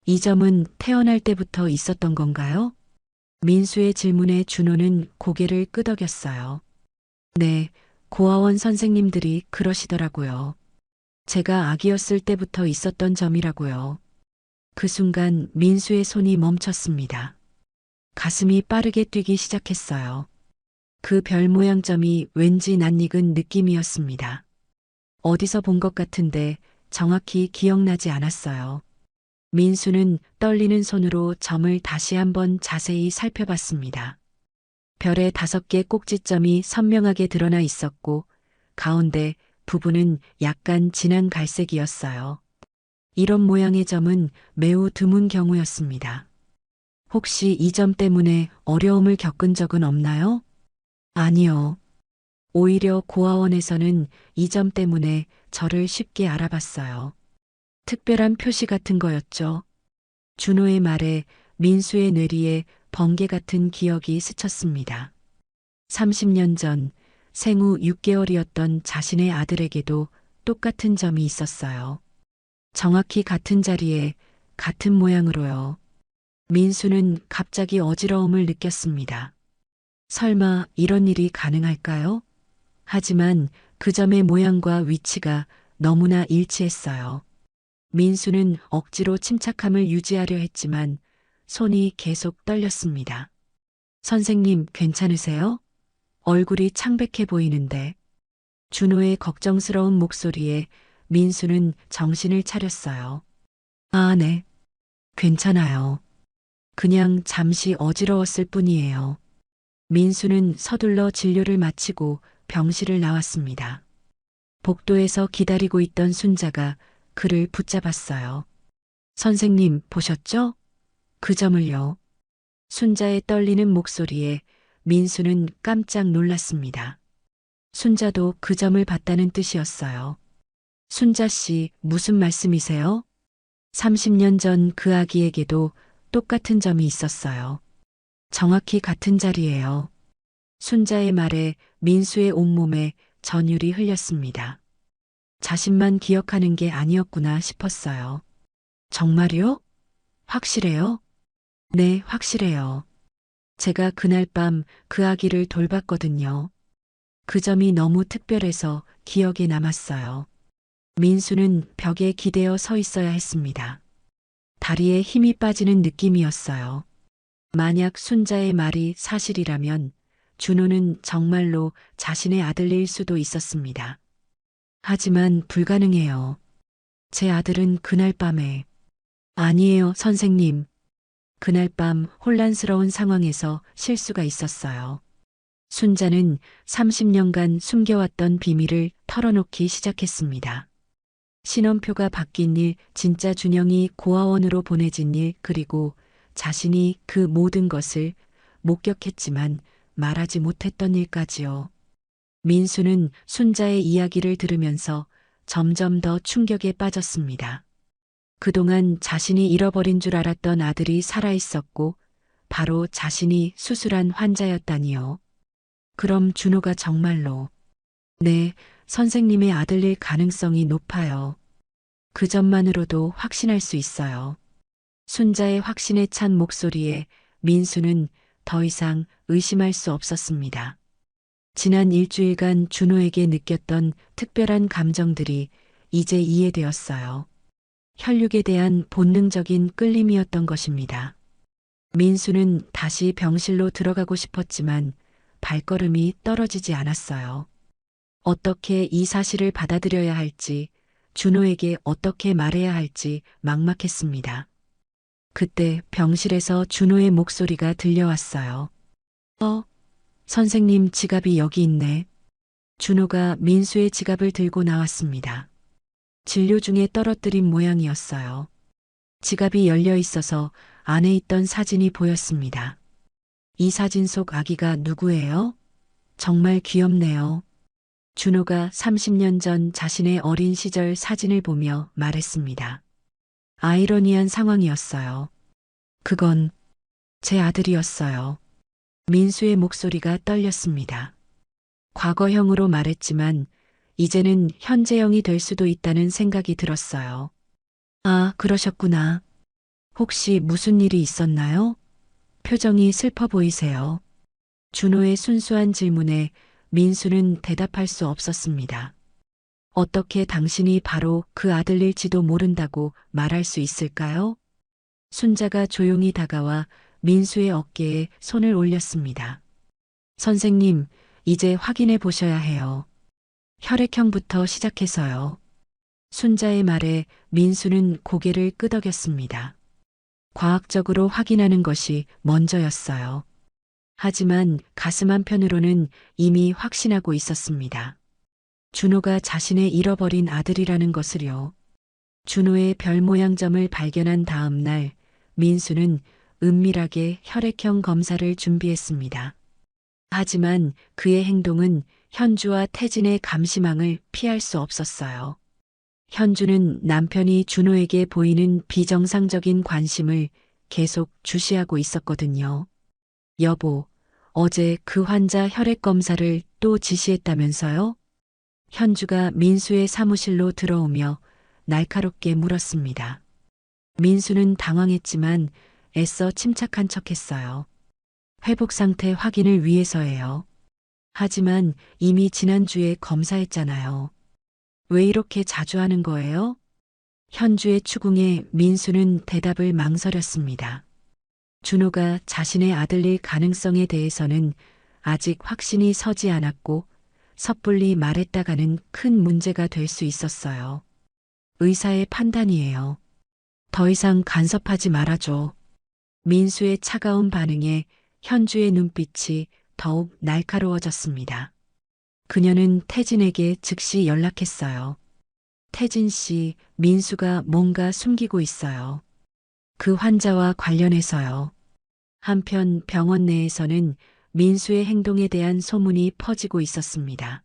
이 점은 태어날 때부터 있었던 건가요? 민수의 질문에 준호는 고개를 끄덕였어요. 네, 고아원 선생님들이 그러시더라고요. 제가 아기였을 때부터 있었던 점이라고요. 그 순간 민수의 손이 멈췄습니다. 가슴이 빠르게 뛰기 시작했어요. 그 별 모양 점이 왠지 낯익은 느낌이었습니다. 어디서 본 것 같은데 정확히 기억나지 않았어요. 민수는 떨리는 손으로 점을 다시 한번 자세히 살펴봤습니다. 별의 5개 꼭지점이 선명하게 드러나 있었고 가운데 부분은 약간 진한 갈색이었어요. 이런 모양의 점은 매우 드문 경우였습니다. 혹시 이 점 때문에 어려움을 겪은 적은 없나요? 아니요. 오히려 고아원에서는 이 점 때문에 저를 쉽게 알아봤어요. 특별한 표시 같은 거였죠. 준호의 말에 민수의 뇌리에 번개 같은 기억이 스쳤습니다. 30년 전 생후 6개월이었던 자신의 아들에게도 똑같은 점이 있었어요. 정확히 같은 자리에 같은 모양으로요. 민수는 갑자기 어지러움을 느꼈습니다. 설마 이런 일이 가능할까요? 하지만 그 점의 모양과 위치가 너무나 일치했어요. 민수는 억지로 침착함을 유지하려 했지만 손이 계속 떨렸습니다. 선생님, 괜찮으세요? 얼굴이 창백해 보이는데. 준호의 걱정스러운 목소리에 민수는 정신을 차렸어요. 아, 네. 괜찮아요. 그냥 잠시 어지러웠을 뿐이에요. 민수는 서둘러 진료를 마치고 병실을 나왔습니다. 복도에서 기다리고 있던 순자가 그를 붙잡았어요. 선생님, 보셨죠? 그 점을요. 순자의 떨리는 목소리에 민수는 깜짝 놀랐습니다. 순자도 그 점을 봤다는 뜻이었어요. 순자 씨, 무슨 말씀이세요? 30년 전 그 아기에게도 똑같은 점이 있었어요. 정확히 같은 자리예요. 순자의 말에 민수의 온몸에 전율이 흘렸습니다. 자신만 기억하는 게 아니었구나 싶었어요. 정말요? 확실해요? 네, 확실해요. 제가 그날 밤 그 아기를 돌봤거든요. 그 점이 너무 특별해서 기억에 남았어요. 민수는 벽에 기대어 서 있어야 했습니다. 다리에 힘이 빠지는 느낌이었어요. 만약 순자의 말이 사실이라면 준호는 정말로 자신의 아들일 수도 있었습니다. 하지만 불가능해요. 제 아들은 그날 밤에 아니에요, 선생님. 그날 밤 혼란스러운 상황에서 실수가 있었어요. 순자는 30년간 숨겨왔던 비밀을 털어놓기 시작했습니다. 신원표가 바뀐 일, 진짜 준영이 고아원으로 보내진 일, 그리고 자신이 그 모든 것을 목격했지만 말하지 못했던 일까지요. 민수는 순자의 이야기를 들으면서 점점 더 충격에 빠졌습니다. 그동안 자신이 잃어버린 줄 알았던 아들이 살아있었고 바로 자신이 수술한 환자였다니요. 그럼 준호가 정말로 네, 선생님의 아들일 가능성이 높아요. 그 점만으로도 확신할 수 있어요. 순자의 확신에 찬 목소리에 민수는 더 이상 의심할 수 없었습니다. 지난 일주일간 준호에게 느꼈던 특별한 감정들이 이제 이해되었어요. 혈육에 대한 본능적인 끌림이었던 것입니다. 민수는 다시 병실로 들어가고 싶었지만 발걸음이 떨어지지 않았어요. 어떻게 이 사실을 받아들여야 할지, 준호에게 어떻게 말해야 할지 막막했습니다. 그때 병실에서 준호의 목소리가 들려왔어요. 선생님 지갑이 여기 있네. 준호가 민수의 지갑을 들고 나왔습니다. 진료 중에 떨어뜨린 모양이었어요. 지갑이 열려 있어서 안에 있던 사진이 보였습니다. 이 사진 속 아기가 누구예요? 정말 귀엽네요. 준호가 30년 전 자신의 어린 시절 사진을 보며 말했습니다. 아이러니한 상황이었어요. 그건 제 아들이었어요. 민수의 목소리가 떨렸습니다. 과거형으로 말했지만 이제는 현재형이 될 수도 있다는 생각이 들었어요. 아, 그러셨구나. 혹시 무슨 일이 있었나요? 표정이 슬퍼 보이세요. 준호의 순수한 질문에 민수는 대답할 수 없었습니다. 어떻게 당신이 바로 그 아들일지도 모른다고 말할 수 있을까요? 순자가 조용히 다가와 민수의 어깨에 손을 올렸습니다. 선생님, 이제 확인해 보셔야 해요. 혈액형부터 시작해서요. 순자의 말에 민수는 고개를 끄덕였습니다. 과학적으로 확인하는 것이 먼저였어요. 하지만 가슴 한편으로는 이미 확신하고 있었습니다. 준호가 자신의 잃어버린 아들이라는 것을요. 준호의 별 모양점을 발견한 다음 날 민수는 은밀하게 혈액형 검사를 준비했습니다. 하지만 그의 행동은 현주와 태진의 감시망을 피할 수 없었어요. 현주는 남편이 준호에게 보이는 비정상적인 관심을 계속 주시하고 있었거든요. 여보, 어제 그 환자 혈액 검사를 또 지시했다면서요? 현주가 민수의 사무실로 들어오며 날카롭게 물었습니다. 민수는 당황했지만 애써 침착한 척했어요. 회복 상태 확인을 위해서예요. 하지만 이미 지난주에 검사했잖아요. 왜 이렇게 자주 하는 거예요? 현주의 추궁에 민수는 대답을 망설였습니다. 준호가 자신의 아들일 가능성에 대해서는 아직 확신이 서지 않았고 섣불리 말했다가는 큰 문제가 될 수 있었어요. 의사의 판단이에요. 더 이상 간섭하지 말아줘. 민수의 차가운 반응에 현주의 눈빛이 더욱 날카로워졌습니다. 그녀는 태진에게 즉시 연락했어요. 태진 씨, 민수가 뭔가 숨기고 있어요. 그 환자와 관련해서요. 한편 병원 내에서는 민수의 행동에 대한 소문이 퍼지고 있었습니다.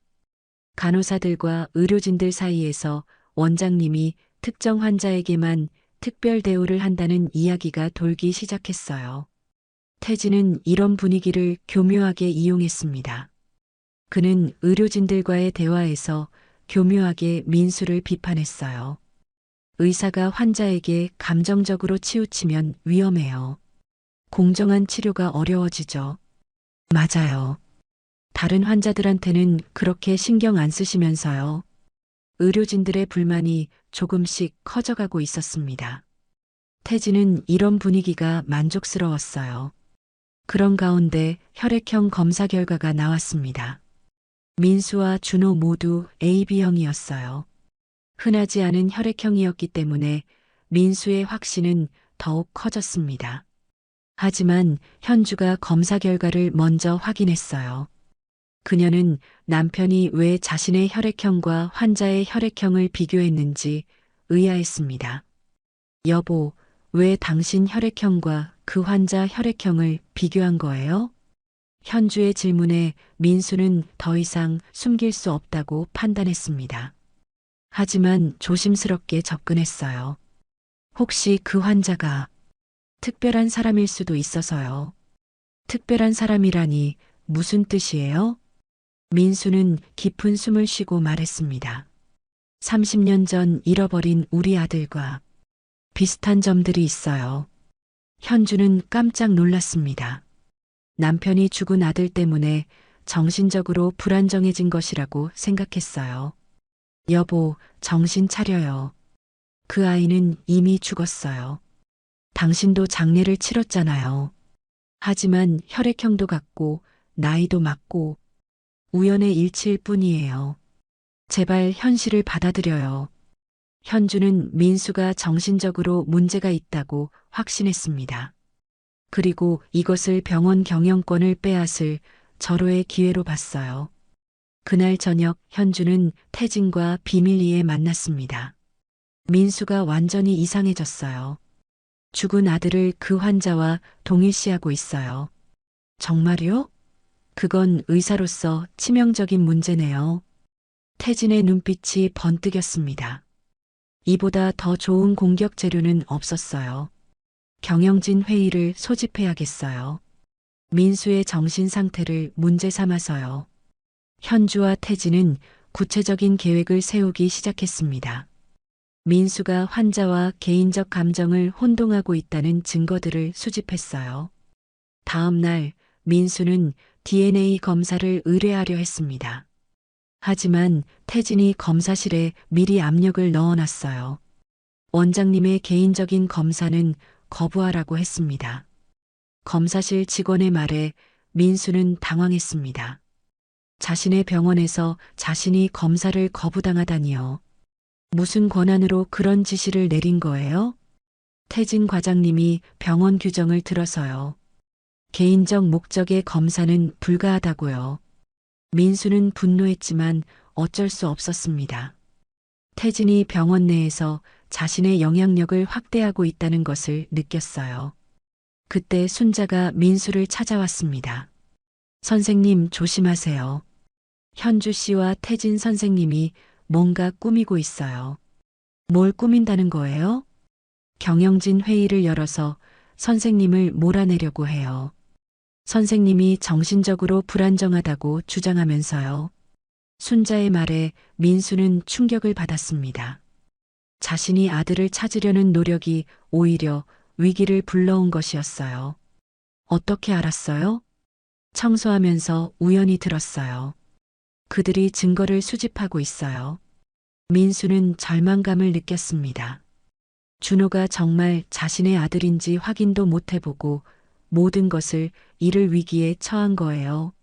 간호사들과 의료진들 사이에서 원장님이 특정 환자에게만 특별 대우를 한다는 이야기가 돌기 시작했어요. 태진은 이런 분위기를 교묘하게 이용했습니다. 그는 의료진들과의 대화에서 교묘하게 민수를 비판했어요. 의사가 환자에게 감정적으로 치우치면 위험해요. 공정한 치료가 어려워지죠. 맞아요. 다른 환자들한테는 그렇게 신경 안 쓰시면서요. 의료진들의 불만이 조금씩 커져가고 있었습니다. 태진은 이런 분위기가 만족스러웠어요. 그런 가운데 혈액형 검사 결과가 나왔습니다. 민수와 준호 모두 AB형이었어요. 흔하지 않은 혈액형이었기 때문에 민수의 확신은 더욱 커졌습니다. 하지만 현주가 검사 결과를 먼저 확인했어요. 그녀는 남편이 왜 자신의 혈액형과 환자의 혈액형을 비교했는지 의아했습니다. 여보, 왜 당신 혈액형과 그 환자 혈액형을 비교한 거예요? 현주의 질문에 민수는 더 이상 숨길 수 없다고 판단했습니다. 하지만 조심스럽게 접근했어요. 혹시 그 환자가 특별한 사람일 수도 있어서요. 특별한 사람이라니 무슨 뜻이에요? 민수는 깊은 숨을 쉬고 말했습니다. 30년 전 잃어버린 우리 아들과 비슷한 점들이 있어요. 현주는 깜짝 놀랐습니다. 남편이 죽은 아들 때문에 정신적으로 불안정해진 것이라고 생각했어요. 여보, 정신 차려요. 그 아이는 이미 죽었어요. 당신도 장례를 치렀잖아요. 하지만 혈액형도 같고 나이도 맞고 우연의 일치일 뿐이에요. 제발 현실을 받아들여요. 현주는 민수가 정신적으로 문제가 있다고 확신했습니다. 그리고 이것을 병원 경영권을 빼앗을 절호의 기회로 봤어요. 그날 저녁 현주는 태진과 비밀리에 만났습니다. 민수가 완전히 이상해졌어요. 죽은 아들을 그 환자와 동일시하고 있어요. 정말요? 그건 의사로서 치명적인 문제네요. 태진의 눈빛이 번뜩였습니다. 이보다 더 좋은 공격 재료는 없었어요. 경영진 회의를 소집해야겠어요. 민수의 정신 상태를 문제 삼아서요. 현주와 태진은 구체적인 계획을 세우기 시작했습니다. 민수가 환자와 개인적 감정을 혼동하고 있다는 증거들을 수집했어요. 다음 날 민수는 DNA 검사를 의뢰하려 했습니다. 하지만 태진이 검사실에 미리 압력을 넣어놨어요. 원장님의 개인적인 검사는 거부하라고 했습니다. 검사실 직원의 말에 민수는 당황했습니다. 자신의 병원에서 자신이 검사를 거부당하다니요. 무슨 권한으로 그런 지시를 내린 거예요? 태진 과장님이 병원 규정을 들어서요. 개인적 목적의 검사는 불가하다고요. 민수는 분노했지만 어쩔 수 없었습니다. 태진이 병원 내에서 자신의 영향력을 확대하고 있다는 것을 느꼈어요. 그때 순자가 민수를 찾아왔습니다. 선생님 조심하세요. 현주 씨와 태진 선생님이 뭔가 꾸미고 있어요. 뭘 꾸민다는 거예요? 경영진 회의를 열어서 선생님을 몰아내려고 해요. 선생님이 정신적으로 불안정하다고 주장하면서요. 순자의 말에 민수는 충격을 받았습니다. 자신이 아들을 찾으려는 노력이 오히려 위기를 불러온 것이었어요. 어떻게 알았어요? 청소하면서 우연히 들었어요. 그들이 증거를 수집하고 있어요. 민수는 절망감을 느꼈습니다. 준호가 정말 자신의 아들인지 확인도 못 해보고 모든 것을 잃을 위기에 처한 거예요.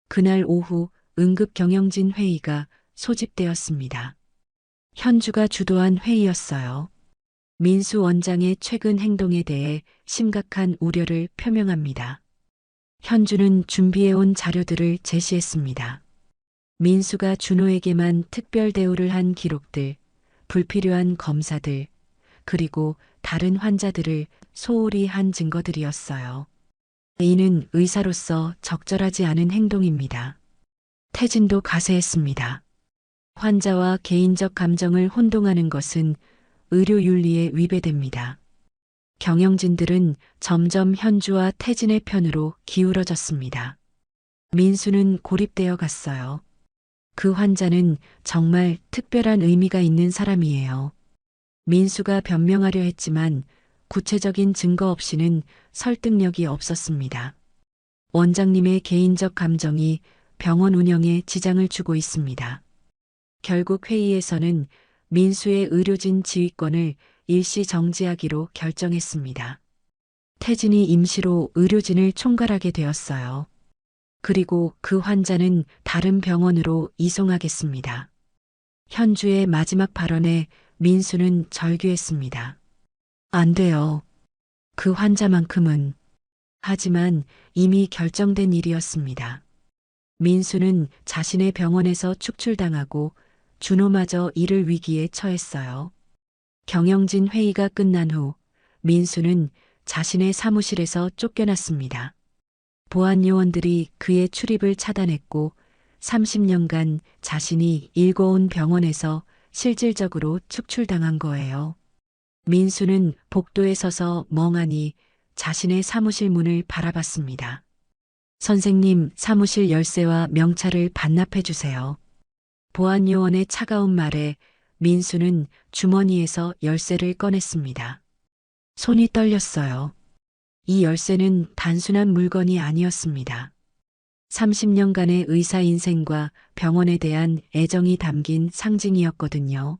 그날 오후 응급 경영진 회의가 소집되었습니다. 현주가 주도한 회의였어요. 민수 원장의 최근 행동에 대해 심각한 우려를 표명합니다. 현주는 준비해온 자료들을 제시했습니다. 민수가 준호에게만 특별 대우를 한 기록들, 불필요한 검사들, 그리고 다른 환자들을 소홀히 한 증거들이었어요. 이는 의사로서 적절하지 않은 행동입니다. 태진도 가세했습니다. 환자와 개인적 감정을 혼동하는 것은 의료 윤리에 위배됩니다. 경영진들은 점점 현주와 태진의 편으로 기울어졌습니다. 민수는 고립되어 갔어요. 그 환자는 정말 특별한 의미가 있는 사람이에요. 민수가 변명하려 했지만 구체적인 증거 없이는 설득력이 없었습니다. 원장님의 개인적 감정이 병원 운영에 지장을 주고 있습니다. 결국 회의에서는 민수의 의료진 지휘권을 일시 정지하기로 결정했습니다. 태진이 임시로 의료진을 총괄하게 되었어요. 그리고 그 환자는 다른 병원으로 이송하겠습니다. 현주의 마지막 발언에 민수는 절규했습니다. 안 돼요. 그 환자만큼은. 하지만 이미 결정된 일이었습니다. 민수는 자신의 병원에서 축출당하고 준호마저 이를 위기에 처했어요. 경영진 회의가 끝난 후 민수는 자신의 사무실에서 쫓겨났습니다. 보안 요원들이 그의 출입을 차단했고 30년간 자신이 일궈온 병원에서 실질적으로 축출당한 거예요. 민수는 복도에 서서 멍하니 자신의 사무실 문을 바라봤습니다. 선생님, 사무실 열쇠와 명찰을 반납해 주세요. 보안 요원의 차가운 말에 민수는 주머니에서 열쇠를 꺼냈습니다. 손이 떨렸어요. 이 열쇠는 단순한 물건이 아니었습니다. 30년간의 의사 인생과 병원에 대한 애정이 담긴 상징이었거든요.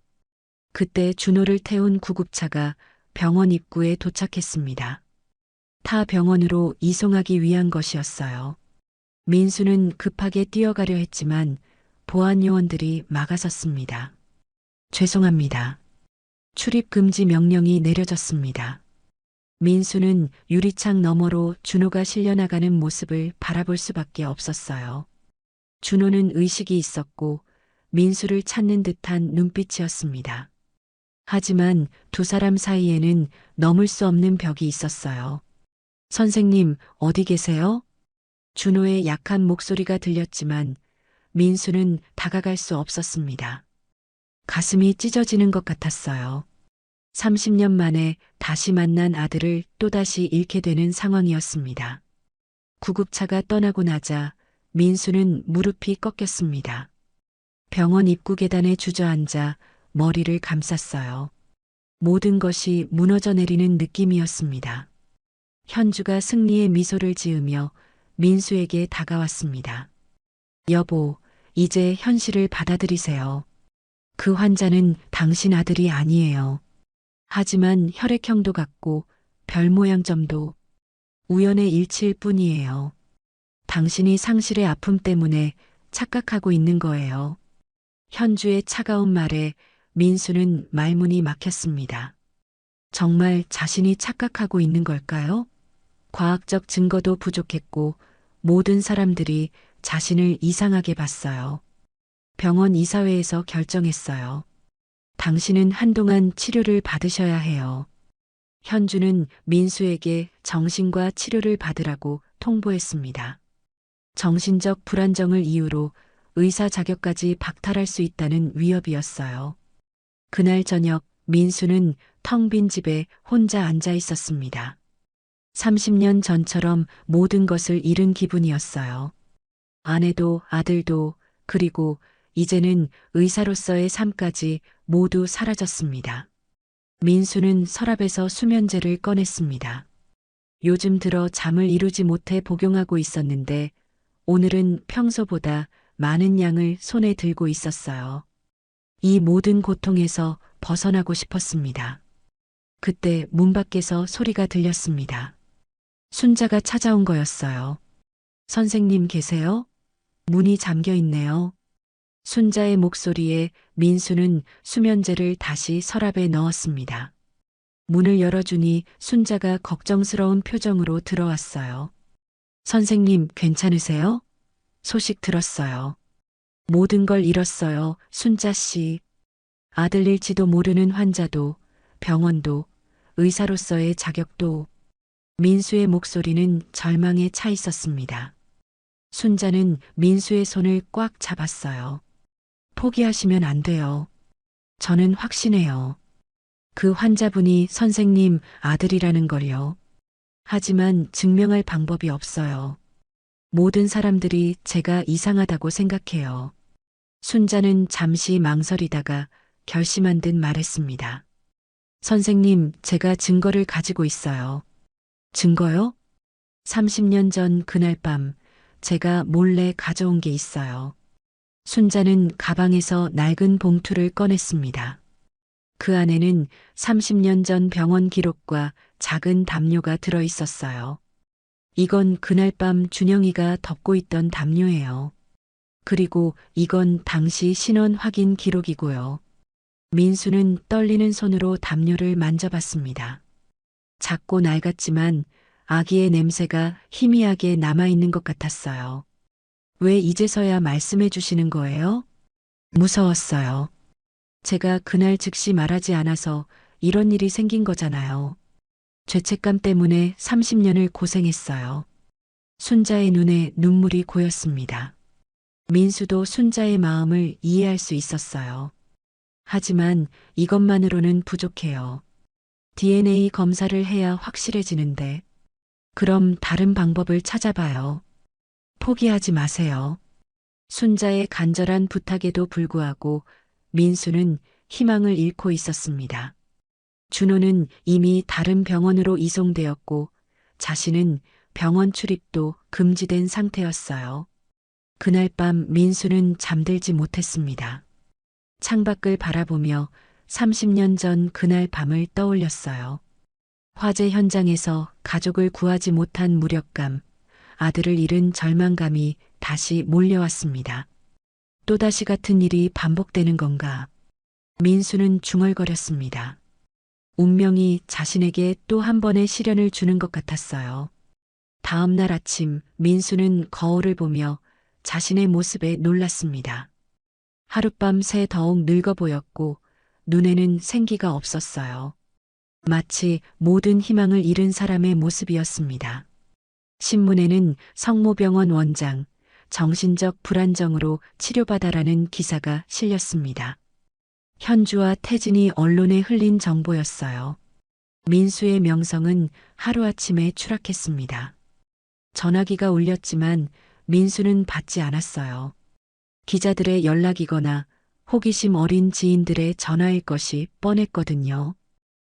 그때 준호를 태운 구급차가 병원 입구에 도착했습니다. 타 병원으로 이송하기 위한 것이었어요. 민수는 급하게 뛰어가려 했지만 보안 요원들이 막아섰습니다. 죄송합니다. 출입 금지 명령이 내려졌습니다. 민수는 유리창 너머로 준호가 실려나가는 모습을 바라볼 수밖에 없었어요. 준호는 의식이 있었고 민수를 찾는 듯한 눈빛이었습니다. 하지만 두 사람 사이에는 넘을 수 없는 벽이 있었어요. 선생님, 어디 계세요? 준호의 약한 목소리가 들렸지만 민수는 다가갈 수 없었습니다. 가슴이 찢어지는 것 같았어요. 30년 만에 다시 만난 아들을 또다시 잃게 되는 상황이었습니다. 구급차가 떠나고 나자 민수는 무릎이 꺾였습니다. 병원 입구 계단에 주저앉아 머리를 감쌌어요. 모든 것이 무너져 내리는 느낌이었습니다. 현주가 승리의 미소를 지으며 민수에게 다가왔습니다. 여보, 이제 현실을 받아들이세요. 그 환자는 당신 아들이 아니에요. 하지만 혈액형도 같고 별 모양점도 우연의 일치일 뿐이에요. 당신이 상실의 아픔 때문에 착각하고 있는 거예요. 현주의 차가운 말에 민수는 말문이 막혔습니다. 정말 자신이 착각하고 있는 걸까요? 과학적 증거도 부족했고 모든 사람들이 자신을 이상하게 봤어요. 병원 이사회에서 결정했어요. 당신은 한동안 치료를 받으셔야 해요. 현주는 민수에게 정신과 치료를 받으라고 통보했습니다. 정신적 불안정을 이유로 의사 자격까지 박탈할 수 있다는 위협이었어요. 그날 저녁 민수는 텅 빈 집에 혼자 앉아 있었습니다. 30년 전처럼 모든 것을 잃은 기분이었어요. 아내도 아들도 그리고 이제는 의사로서의 삶까지 모두 사라졌습니다. 민수는 서랍에서 수면제를 꺼냈습니다. 요즘 들어 잠을 이루지 못해 복용하고 있었는데 오늘은 평소보다 많은 양을 손에 들고 있었어요. 이 모든 고통에서 벗어나고 싶었습니다. 그때 문 밖에서 소리가 들렸습니다. 순자가 찾아온 거였어요. 선생님 계세요? 문이 잠겨 있네요. 순자의 목소리에 민수는 수면제를 다시 서랍에 넣었습니다. 문을 열어주니 순자가 걱정스러운 표정으로 들어왔어요. 선생님 괜찮으세요? 소식 들었어요. 모든 걸 잃었어요, 순자 씨. 아들일지도 모르는 환자도, 병원도, 의사로서의 자격도. 민수의 목소리는 절망에 차 있었습니다. 순자는 민수의 손을 꽉 잡았어요. 포기하시면 안 돼요. 저는 확신해요. 그 환자분이 선생님 아들이라는 걸요. 하지만 증명할 방법이 없어요. 모든 사람들이 제가 이상하다고 생각해요. 순자는 잠시 망설이다가 결심한 듯 말했습니다. 선생님, 제가 증거를 가지고 있어요. 증거요? 30년 전 그날 밤 제가 몰래 가져온 게 있어요. 순자는 가방에서 낡은 봉투를 꺼냈습니다. 그 안에는 30년 전 병원 기록과 작은 담요가 들어 있었어요. 이건 그날 밤 준영이가 덮고 있던 담요예요. 그리고 이건 당시 신원 확인 기록이고요. 민수는 떨리는 손으로 담요를 만져봤습니다. 작고 낡았지만 아기의 냄새가 희미하게 남아있는 것 같았어요. 왜 이제서야 말씀해 주시는 거예요? 무서웠어요. 제가 그날 즉시 말하지 않아서 이런 일이 생긴 거잖아요. 죄책감 때문에 30년을 고생했어요. 순자의 눈에 눈물이 고였습니다. 민수도 순자의 마음을 이해할 수 있었어요. 하지만 이것만으로는 부족해요. DNA 검사를 해야 확실해지는데. 그럼 다른 방법을 찾아봐요. 포기하지 마세요. 순자의 간절한 부탁에도 불구하고 민수는 희망을 잃고 있었습니다. 준호는 이미 다른 병원으로 이송되었고 자신은 병원 출입도 금지된 상태였어요. 그날 밤 민수는 잠들지 못했습니다. 창밖을 바라보며 30년 전 그날 밤을 떠올렸어요. 화재 현장에서 가족을 구하지 못한 무력감, 아들을 잃은 절망감이 다시 몰려왔습니다. 또다시 같은 일이 반복되는 건가? 민수는 중얼거렸습니다. 운명이 자신에게 또 한 번의 시련을 주는 것 같았어요. 다음 날 아침 민수는 거울을 보며 자신의 모습에 놀랐습니다. 하룻밤 새 더욱 늙어 보였고 눈에는 생기가 없었어요. 마치 모든 희망을 잃은 사람의 모습이었습니다. 신문에는 성모병원 원장, 정신적 불안정으로 치료받아라는 기사가 실렸습니다. 현주와 태진이 언론에 흘린 정보였어요. 민수의 명성은 하루아침에 추락했습니다. 전화기가 울렸지만 민수는 받지 않았어요. 기자들의 연락이거나 호기심 어린 지인들의 전화일 것이 뻔했거든요.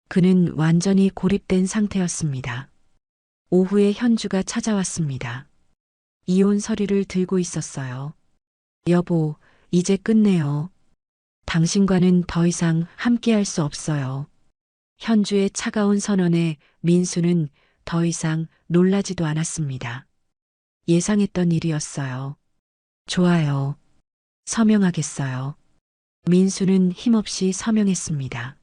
그는 완전히 고립된 상태였습니다. 오후에 현주가 찾아왔습니다. 이혼 서류를 들고 있었어요. 여보, 이제 끝내요. 당신과는 더 이상 함께할 수 없어요. 현주의 차가운 선언에 민수는 더 이상 놀라지도 않았습니다. 예상했던 일이었어요. 좋아요. 서명하겠어요. 민수는 힘없이 서명했습니다.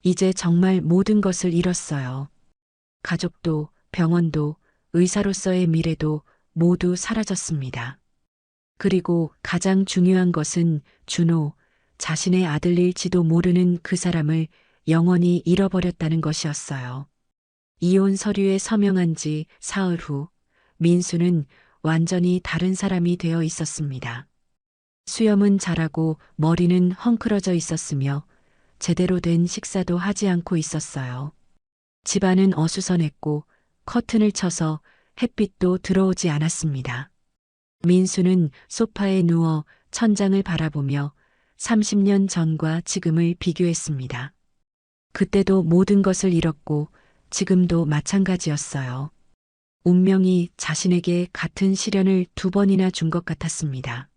이제 정말 모든 것을 잃었어요. 가족도 병원도 의사로서의 미래도 모두 사라졌습니다. 그리고 가장 중요한 것은 준호, 자신의 아들일지도 모르는 그 사람을 영원히 잃어버렸다는 것이었어요. 이혼 서류에 서명한 지 사흘 후 민수는 완전히 다른 사람이 되어 있었습니다. 수염은 자라고 머리는 헝클어져 있었으며 제대로 된 식사도 하지 않고 있었어요. 집안은 어수선했고 커튼을 쳐서 햇빛도 들어오지 않았습니다. 민수는 소파에 누워 천장을 바라보며 30년 전과 지금을 비교했습니다. 그때도 모든 것을 잃었고 지금도 마찬가지였어요. 운명이 자신에게 같은 시련을 2번이나 준 것 같았습니다.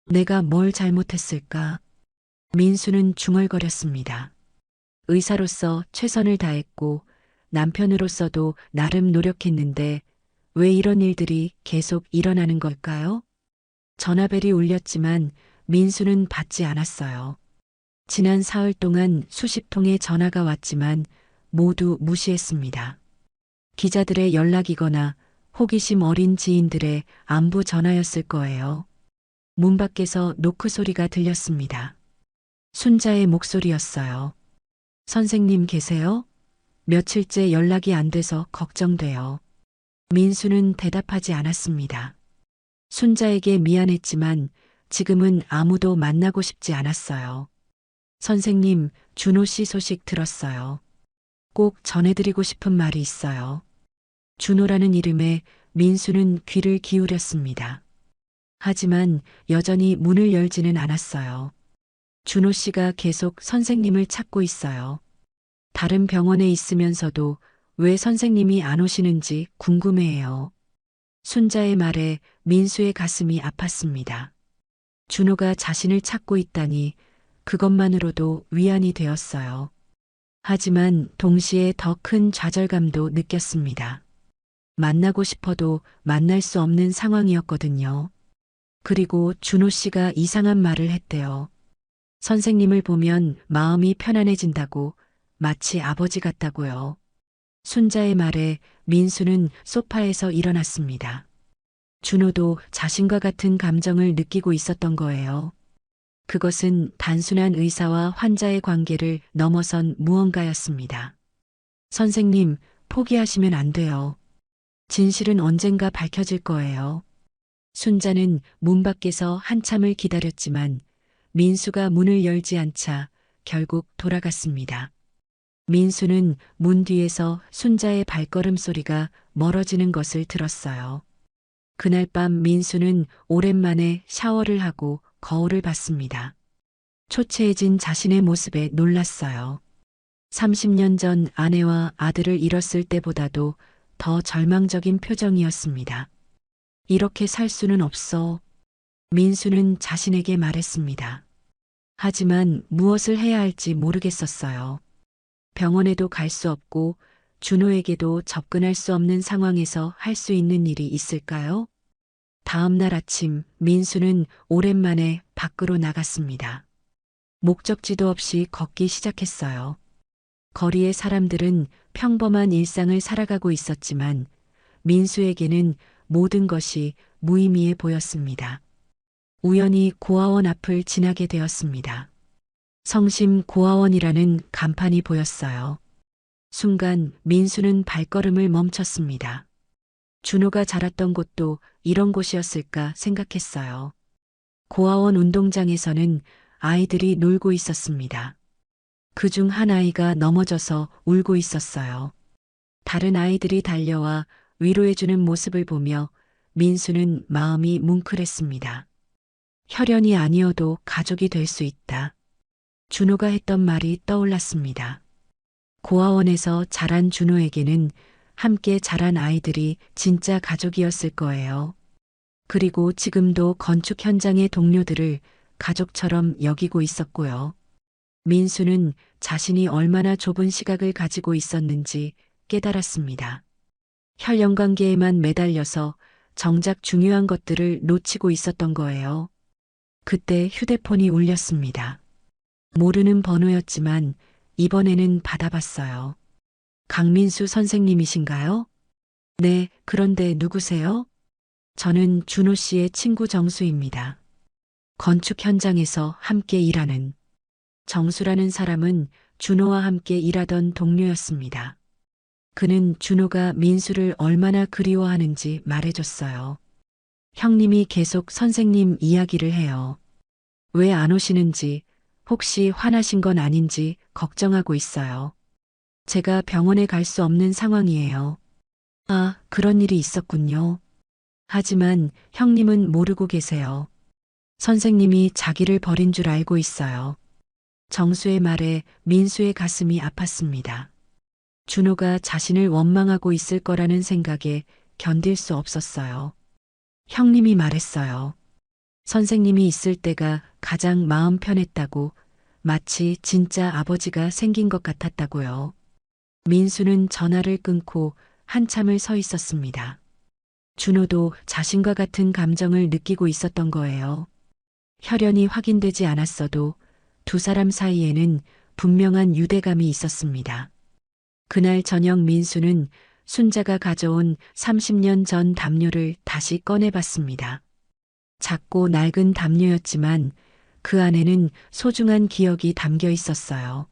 내가 뭘 잘못했을까? 민수는 중얼거렸습니다. 의사로서 최선을 다했고 남편으로서도 나름 노력했는데 왜 이런 일들이 계속 일어나는 걸까요? 전화벨이 울렸지만 민수는 받지 않았어요. 지난 사흘 동안 수십 통의 전화가 왔지만 모두 무시했습니다. 기자들의 연락이거나 호기심 어린 지인들의 안부 전화였을 거예요. 문 밖에서 노크 소리가 들렸습니다. 순자의 목소리였어요. 선생님 계세요? 며칠째 연락이 안 돼서 걱정돼요. 민수는 대답하지 않았습니다. 순자에게 미안했지만 지금은 아무도 만나고 싶지 않았어요. 선생님, 준호 씨 소식 들었어요. 꼭 전해드리고 싶은 말이 있어요. 준호라는 이름에 민수는 귀를 기울였습니다. 하지만 여전히 문을 열지는 않았어요. 준호 씨가 계속 선생님을 찾고 있어요. 다른 병원에 있으면서도 왜 선생님이 안 오시는지 궁금해해요. 순자의 말에 민수의 가슴이 아팠습니다. 준호가 자신을 찾고 있다니 그것만으로도 위안이 되었어요. 하지만 동시에 더 큰 좌절감도 느꼈습니다. 만나고 싶어도 만날 수 없는 상황이었거든요. 그리고 준호 씨가 이상한 말을 했대요. 선생님을 보면 마음이 편안해진다고, 마치 아버지 같다고요. 순자의 말에 민수는 소파에서 일어났습니다. 준호도 자신과 같은 감정을 느끼고 있었던 거예요. 그것은 단순한 의사와 환자의 관계를 넘어선 무언가였습니다. 선생님, 포기하시면 안 돼요. 진실은 언젠가 밝혀질 거예요. 순자는 문 밖에서 한참을 기다렸지만 민수가 문을 열지 않자 결국 돌아갔습니다. 민수는 문 뒤에서 순자의 발걸음 소리가 멀어지는 것을 들었어요. 그날 밤 민수는 오랜만에 샤워를 하고 거울을 봤습니다. 초췌해진 자신의 모습에 놀랐어요. 30년 전 아내와 아들을 잃었을 때보다도 더 절망적인 표정이었습니다. 이렇게 살 수는 없어. 민수는 자신에게 말했습니다. 하지만 무엇을 해야 할지 모르겠었어요. 병원에도 갈 수 없고 준호에게도 접근할 수 없는 상황에서 할 수 있는 일이 있을까요? 다음 날 아침 민수는 오랜만에 밖으로 나갔습니다. 목적지도 없이 걷기 시작했어요. 거리의 사람들은 평범한 일상을 살아가고 있었지만 민수에게는 모든 것이 무의미해 보였습니다. 우연히 고아원 앞을 지나게 되었습니다. 성심 고아원이라는 간판이 보였어요. 순간 민수는 발걸음을 멈췄습니다. 준호가 자랐던 곳도 이런 곳이었을까 생각했어요. 고아원 운동장에서는 아이들이 놀고 있었습니다. 그중 한 아이가 넘어져서 울고 있었어요. 다른 아이들이 달려와 위로해주는 모습을 보며 민수는 마음이 뭉클했습니다. 혈연이 아니어도 가족이 될 수 있다. 준호가 했던 말이 떠올랐습니다. 고아원에서 자란 준호에게는 함께 자란 아이들이 진짜 가족이었을 거예요. 그리고 지금도 건축 현장의 동료들을 가족처럼 여기고 있었고요. 민수는 자신이 얼마나 좁은 시각을 가지고 있었는지 깨달았습니다. 혈연 관계에만 매달려서 정작 중요한 것들을 놓치고 있었던 거예요. 그때 휴대폰이 울렸습니다. 모르는 번호였지만 이번에는 받아봤어요. 강민수 선생님이신가요? 네, 그런데 누구세요? 저는 준호 씨의 친구 정수입니다. 건축 현장에서 함께 일하는. 정수라는 사람은 준호와 함께 일하던 동료였습니다. 그는 준호가 민수를 얼마나 그리워하는지 말해줬어요. 형님이 계속 선생님 이야기를 해요. 왜 안 오시는지, 혹시 화나신 건 아닌지 걱정하고 있어요. 제가 병원에 갈 수 없는 상황이에요. 아, 그런 일이 있었군요. 하지만 형님은 모르고 계세요. 선생님이 자기를 버린 줄 알고 있어요. 정수의 말에 민수의 가슴이 아팠습니다. 준호가 자신을 원망하고 있을 거라는 생각에 견딜 수 없었어요. 형님이 말했어요. 선생님이 있을 때가 가장 마음 편했다고, 마치 진짜 아버지가 생긴 것 같았다고요. 민수는 전화를 끊고 한참을 서 있었습니다. 준호도 자신과 같은 감정을 느끼고 있었던 거예요. 혈연이 확인되지 않았어도 두 사람 사이에는 분명한 유대감이 있었습니다. 그날 저녁 민수는 순자가 가져온 30년 전 담요를 다시 꺼내봤습니다. 작고 낡은 담요였지만 그 안에는 소중한 기억이 담겨 있었어요.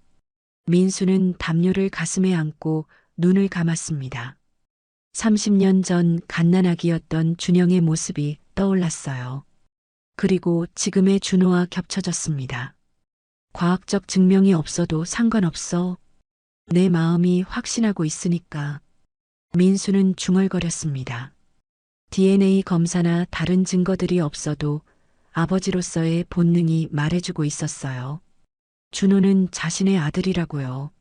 민수는 담요를 가슴에 안고 눈을 감았습니다. 30년 전 갓난아기였던 준영의 모습이 떠올랐어요. 그리고 지금의 준호와 겹쳐졌습니다. 과학적 증명이 없어도 상관없어. 내 마음이 확신하고 있으니까. 민수는 중얼거렸습니다. DNA 검사나 다른 증거들이 없어도 아버지로서의 본능이 말해주고 있었어요. 준호는 자신의 아들이라고요.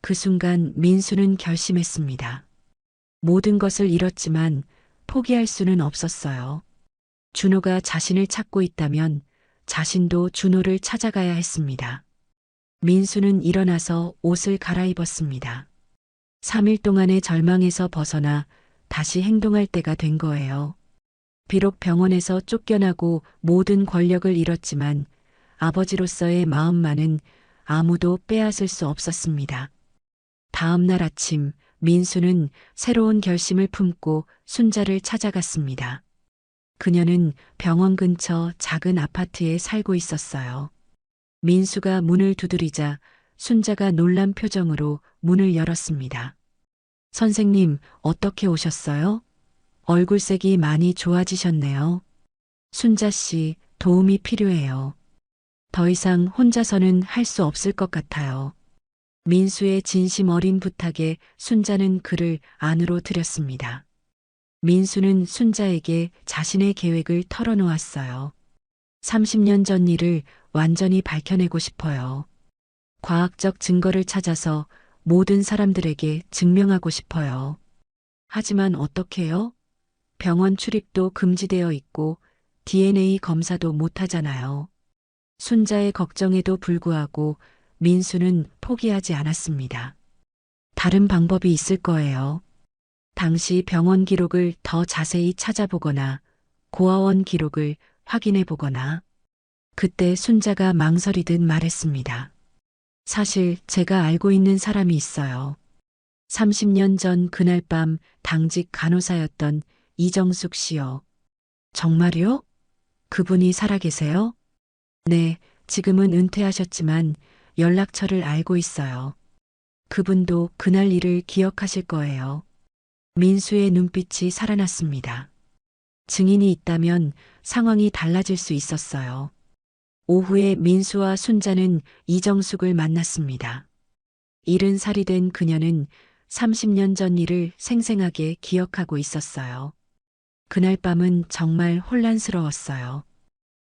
그 순간 민수는 결심했습니다. 모든 것을 잃었지만 포기할 수는 없었어요. 준호가 자신을 찾고 있다면 자신도 준호를 찾아가야 했습니다. 민수는 일어나서 옷을 갈아입었습니다. 3일 동안의 절망에서 벗어나 다시 행동할 때가 된 거예요. 비록 병원에서 쫓겨나고 모든 권력을 잃었지만 아버지로서의 마음만은 아무도 빼앗을 수 없었습니다. 다음 날 아침 민수는 새로운 결심을 품고 순자를 찾아갔습니다. 그녀는 병원 근처 작은 아파트에 살고 있었어요. 민수가 문을 두드리자 순자가 놀란 표정으로 문을 열었습니다. 선생님, 어떻게 오셨어요? 얼굴색이 많이 좋아지셨네요. 순자 씨, 도움이 필요해요. 더 이상 혼자서는 할 수 없을 것 같아요. 민수의 진심 어린 부탁에 순자는 그를 안으로 들였습니다. 민수는 순자에게 자신의 계획을 털어놓았어요. 30년 전 일을 완전히 밝혀내고 싶어요. 과학적 증거를 찾아서 모든 사람들에게 증명하고 싶어요. 하지만 어떻게요? 병원 출입도 금지되어 있고 DNA 검사도 못하잖아요. 순자의 걱정에도 불구하고 민수는 포기하지 않았습니다. 다른 방법이 있을 거예요. 당시 병원 기록을 더 자세히 찾아보거나 고아원 기록을 확인해 보거나. 그때 순자가 망설이듯 말했습니다. 사실 제가 알고 있는 사람이 있어요. 30년 전 그날 밤 당직 간호사였던 이정숙 씨요. 정말요? 그분이 살아계세요? 네, 지금은 은퇴하셨지만 연락처를 알고 있어요. 그분도 그날 일을 기억하실 거예요. 민수의 눈빛이 살아났습니다. 증인이 있다면 상황이 달라질 수 있었어요. 오후에 민수와 순자는 이정숙을 만났습니다. 70살이 된 그녀는 30년 전 일을 생생하게 기억하고 있었어요. 그날 밤은 정말 혼란스러웠어요.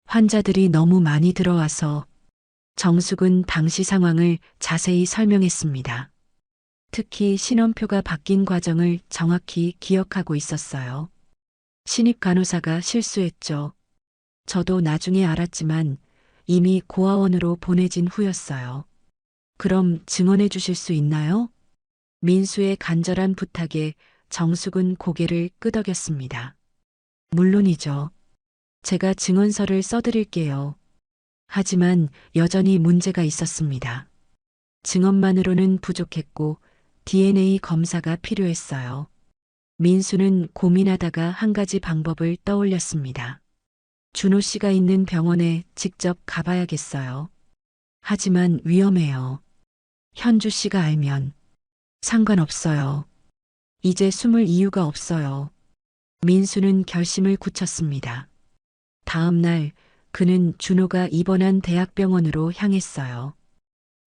환자들이 너무 많이 들어와서 정숙은 당시 상황을 자세히 설명했습니다. 특히 신원표가 바뀐 과정을 정확히 기억하고 있었어요. 신입 간호사가 실수했죠. 저도 나중에 알았지만 이미 고아원으로 보내진 후였어요. 그럼 증언해 주실 수 있나요? 민수의 간절한 부탁에 정숙은 고개를 끄덕였습니다. 물론이죠. 제가 증언서를 써드릴게요. 하지만 여전히 문제가 있었습니다. 증언만으로는 부족했고 DNA 검사가 필요했어요. 민수는 고민하다가 한 가지 방법을 떠올렸습니다. 준호 씨가 있는 병원에 직접 가봐야겠어요. 하지만 위험해요. 현주 씨가 알면 상관없어요. 이제 숨을 이유가 없어요. 민수는 결심을 굳혔습니다. 다음 날 그는 준호가 입원한 대학병원으로 향했어요.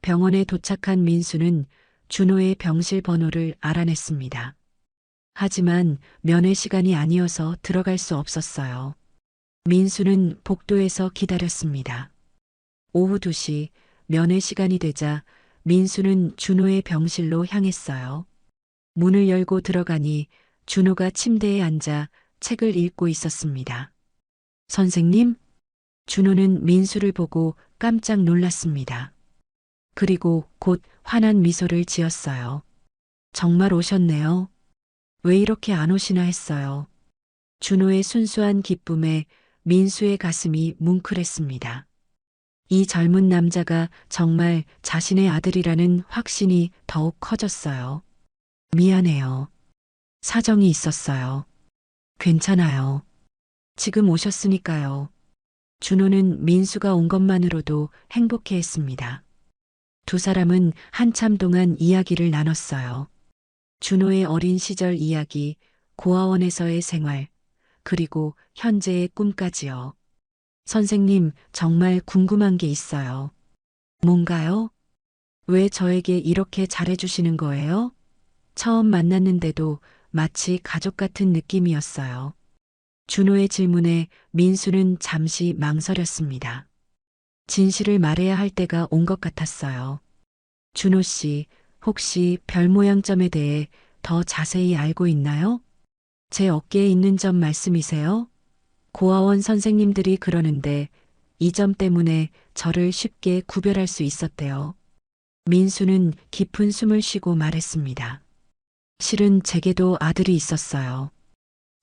병원에 도착한 민수는 준호의 병실 번호를 알아냈습니다. 하지만 면회 시간이 아니어서 들어갈 수 없었어요. 민수는 복도에서 기다렸습니다. 오후 2시 면회 시간이 되자 민수는 준호의 병실로 향했어요. 문을 열고 들어가니 준호가 침대에 앉아 책을 읽고 있었습니다. 선생님? 준호는 민수를 보고 깜짝 놀랐습니다. 그리고 곧 환한 미소를 지었어요. 정말 오셨네요. 왜 이렇게 안 오시나 했어요. 준호의 순수한 기쁨에 민수의 가슴이 뭉클했습니다. 이 젊은 남자가 정말 자신의 아들이라는 확신이 더욱 커졌어요. 미안해요. 사정이 있었어요. 괜찮아요. 지금 오셨으니까요. 준호는 민수가 온 것만으로도 행복해했습니다. 두 사람은 한참 동안 이야기를 나눴어요. 준호의 어린 시절 이야기, 고아원에서의 생활, 그리고 현재의 꿈까지요. 선생님, 정말 궁금한 게 있어요. 뭔가요? 왜 저에게 이렇게 잘해주시는 거예요? 처음 만났는데도 마치 가족 같은 느낌이었어요. 준호의 질문에 민수는 잠시 망설였습니다. 진실을 말해야 할 때가 온 것 같았어요. 준호 씨, 혹시 별 모양점에 대해 더 자세히 알고 있나요? 제 어깨에 있는 점 말씀이세요? 고아원 선생님들이 그러는데 이 점 때문에 저를 쉽게 구별할 수 있었대요. 민수는 깊은 숨을 쉬고 말했습니다. 실은 제게도 아들이 있었어요.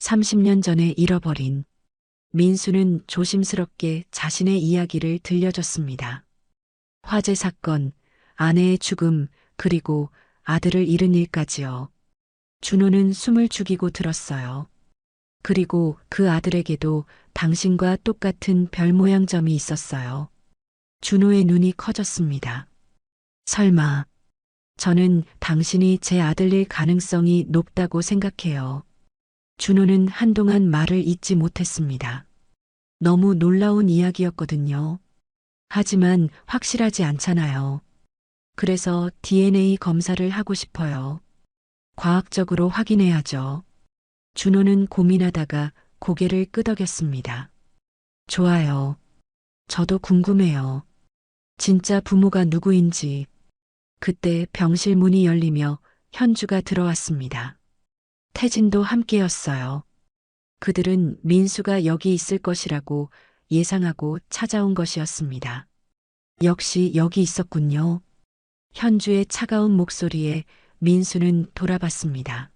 30년 전에 잃어버린. 민수는 조심스럽게 자신의 이야기를 들려줬습니다. 화재 사건, 아내의 죽음, 그리고 아들을 잃은 일까지요. 준호는 숨을 죽이고 들었어요. 그리고 그 아들에게도 당신과 똑같은 별 모양 점이 있었어요. 준호의 눈이 커졌습니다. 설마, 저는 당신이 제 아들일 가능성이 높다고 생각해요. 준호는 한동안 말을 잇지 못했습니다. 너무 놀라운 이야기였거든요. 하지만 확실하지 않잖아요. 그래서 DNA 검사를 하고 싶어요. 과학적으로 확인해야죠. 준호는 고민하다가 고개를 끄덕였습니다. 좋아요. 저도 궁금해요. 진짜 부모가 누구인지. 그때 병실 문이 열리며 현주가 들어왔습니다. 태진도 함께였어요. 그들은 민수가 여기 있을 것이라고 예상하고 찾아온 것이었습니다. 역시 여기 있었군요. 현주의 차가운 목소리에 민수는 돌아봤습니다.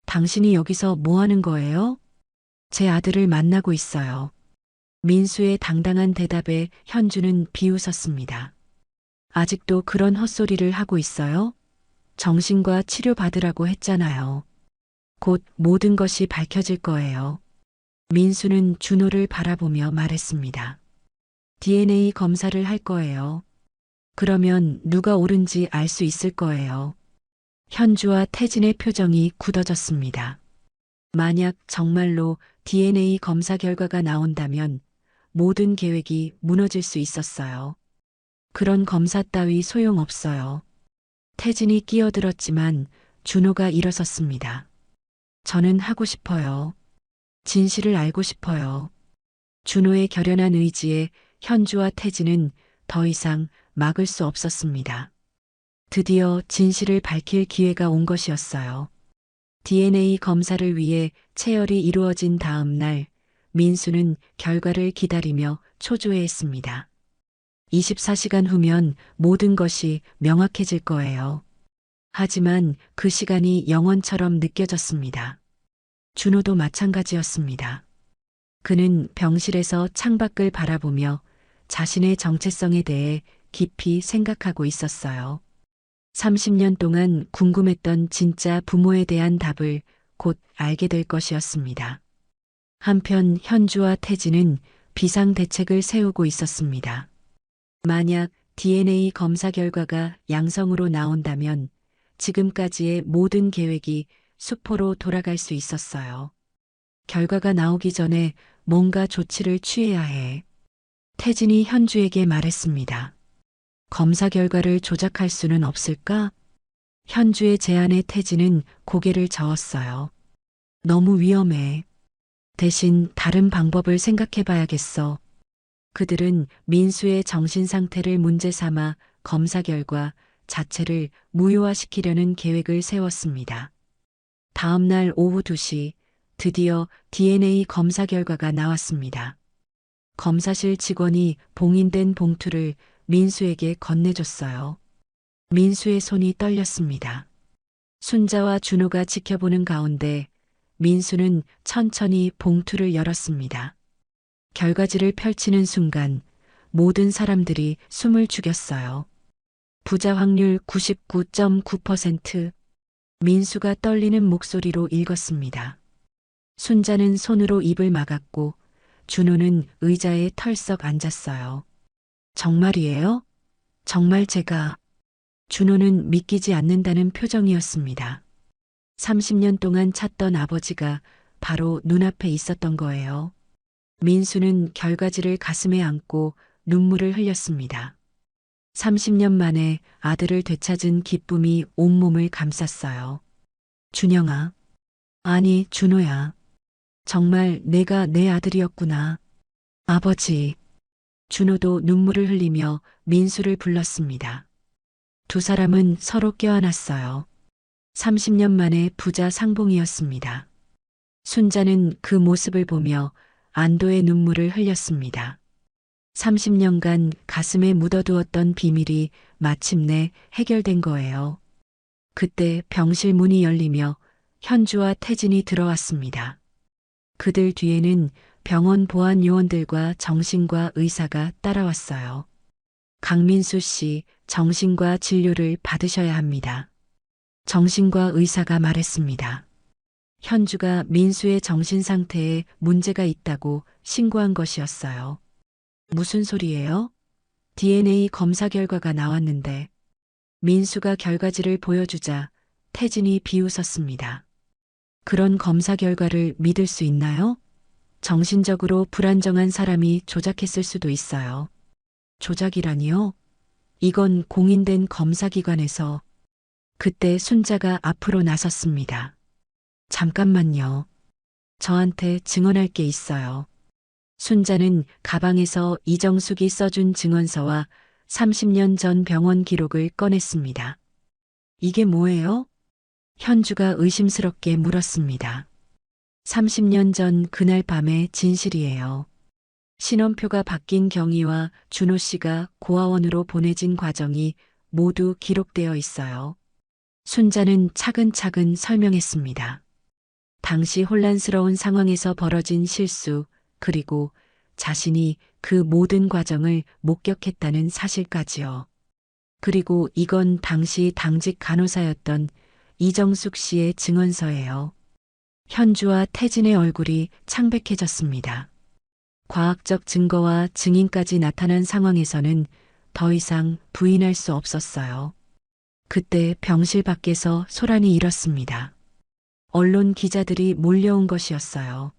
당신이 여기서 뭐 하는 거예요? 제 아들을 만나고 있어요. 민수의 당당한 대답에 현주는 비웃었습니다. 아직도 그런 헛소리를 하고 있어요? 정신과 치료받으라고 했잖아요. 곧 모든 것이 밝혀질 거예요. 민수는 준호를 바라보며 말했습니다. DNA 검사를 할 거예요. 그러면 누가 옳은지 알 수 있을 거예요. 현주와 태진의 표정이 굳어졌습니다. 만약 정말로 DNA 검사 결과가 나온다면 모든 계획이 무너질 수 있었어요. 그런 검사 따위 소용없어요. 태진이 끼어들었지만 준호가 일어섰습니다. 저는 하고 싶어요. 진실을 알고 싶어요. 준호의 결연한 의지에 현주와 태진은 더 이상 막을 수 없었습니다. 드디어 진실을 밝힐 기회가 온 것이었어요. DNA 검사를 위해 체열이 이루어진 다음 날, 민수는 결과를 기다리며 초조해했습니다. 24시간 후면 모든 것이 명확해질 거예요. 하지만 그 시간이 영원처럼 느껴졌습니다. 준호도 마찬가지였습니다. 그는 병실에서 창밖을 바라보며 자신의 정체성에 대해 깊이 생각하고 있었어요. 30년 동안 궁금했던 진짜 부모에 대한 답을 곧 알게 될 것이었습니다. 한편 현주와 태진은 비상대책을 세우고 있었습니다. 만약 DNA 검사 결과가 양성으로 나온다면 지금까지의 모든 계획이 수포로 돌아갈 수 있었어요. 결과가 나오기 전에 뭔가 조치를 취해야 해. 태진이 현주에게 말했습니다. 검사 결과를 조작할 수는 없을까? 현주의 제안에 태진은 고개를 저었어요. 너무 위험해. 대신 다른 방법을 생각해 봐야겠어. 그들은 민수의 정신 상태를 문제 삼아 검사 결과 자체를 무효화시키려는 계획을 세웠습니다. 다음 날 오후 2시 드디어 DNA 검사 결과가 나왔습니다. 검사실 직원이 봉인된 봉투를 민수에게 건네줬어요. 민수의 손이 떨렸습니다. 순자와 준호가 지켜보는 가운데 민수는 천천히 봉투를 열었습니다. 결과지를 펼치는 순간 모든 사람들이 숨을 죽였어요. 부자 확률 99.9%. 민수가 떨리는 목소리로 읽었습니다. 순자는 손으로 입을 막았고 준호는 의자에 털썩 앉았어요. 정말이에요? 정말 제가... 준호는 믿기지 않는다는 표정이었습니다. 30년 동안 찾던 아버지가 바로 눈앞에 있었던 거예요. 민수는 결과지를 가슴에 안고 눈물을 흘렸습니다. 30년 만에 아들을 되찾은 기쁨이 온몸을 감쌌어요. 준영아. 아니, 준호야. 정말 내가 내 아들이었구나. 아버지. 준호도 눈물을 흘리며 민수를 불렀습니다. 두 사람은 서로 껴안았어요. 30년 만에 부자 상봉이었습니다. 순자는 그 모습을 보며 안도의 눈물을 흘렸습니다. 30년간 가슴에 묻어두었던 비밀이 마침내 해결된 거예요. 그때 병실 문이 열리며 현주와 태진이 들어왔습니다. 그들 뒤에는 병원 보안 요원들과 정신과 의사가 따라왔어요. 강민수 씨, 정신과 진료를 받으셔야 합니다. 정신과 의사가 말했습니다. 현주가 민수의 정신 상태에 문제가 있다고 신고한 것이었어요. 무슨 소리예요? DNA 검사 결과가 나왔는데 민수가 결과지를 보여주자 태진이 비웃었습니다. 그런 검사 결과를 믿을 수 있나요? 정신적으로 불안정한 사람이 조작했을 수도 있어요. 조작이라니요? 이건 공인된 검사기관에서. 그때 순자가 앞으로 나섰습니다. 잠깐만요. 저한테 증언할 게 있어요. 순자는 가방에서 이정숙이 써준 증언서와 30년 전 병원 기록을 꺼냈습니다. 이게 뭐예요? 현주가 의심스럽게 물었습니다. 30년 전 그날 밤의 진실이에요. 신원표가 바뀐 경위와 준호 씨가 고아원으로 보내진 과정이 모두 기록되어 있어요. 순자는 차근차근 설명했습니다. 당시 혼란스러운 상황에서 벌어진 실수, 그리고 자신이 그 모든 과정을 목격했다는 사실까지요. 그리고 이건 당시 당직 간호사였던 이정숙 씨의 증언서예요. 현주와 태진의 얼굴이 창백해졌습니다. 과학적 증거와 증인까지 나타난 상황에서는 더 이상 부인할 수 없었어요. 그때 병실 밖에서 소란이 일었습니다. 언론 기자들이 몰려온 것이었어요.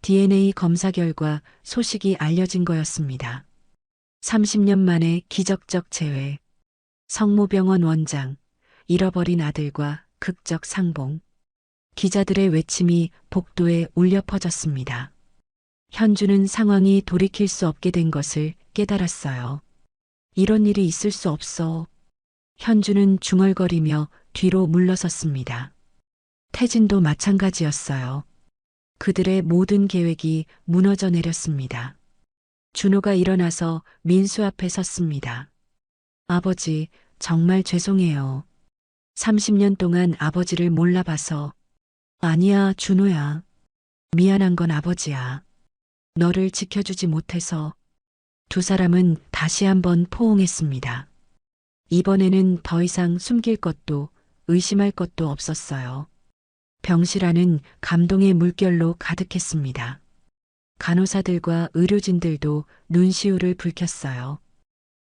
DNA 검사 결과 소식이 알려진 거였습니다. 30년 만에 기적적 재회. 성모병원 원장, 잃어버린 아들과 극적 상봉. 기자들의 외침이 복도에 울려 퍼졌습니다. 현주는 상황이 돌이킬 수 없게 된 것을 깨달았어요. 이런 일이 있을 수 없어. 현주는 중얼거리며 뒤로 물러섰습니다. 태진도 마찬가지였어요. 그들의 모든 계획이 무너져 내렸습니다. 준호가 일어나서 민수 앞에 섰습니다. 아버지, 정말 죄송해요. 30년 동안 아버지를 몰라봐서. 아니야, 준호야. 미안한 건 아버지야. 너를 지켜주지 못해서. 두 사람은 다시 한번 포옹했습니다. 이번에는 더 이상 숨길 것도 의심할 것도 없었어요. 병실 안은 감동의 물결로 가득했습니다. 간호사들과 의료진들도 눈시울을 붉혔어요.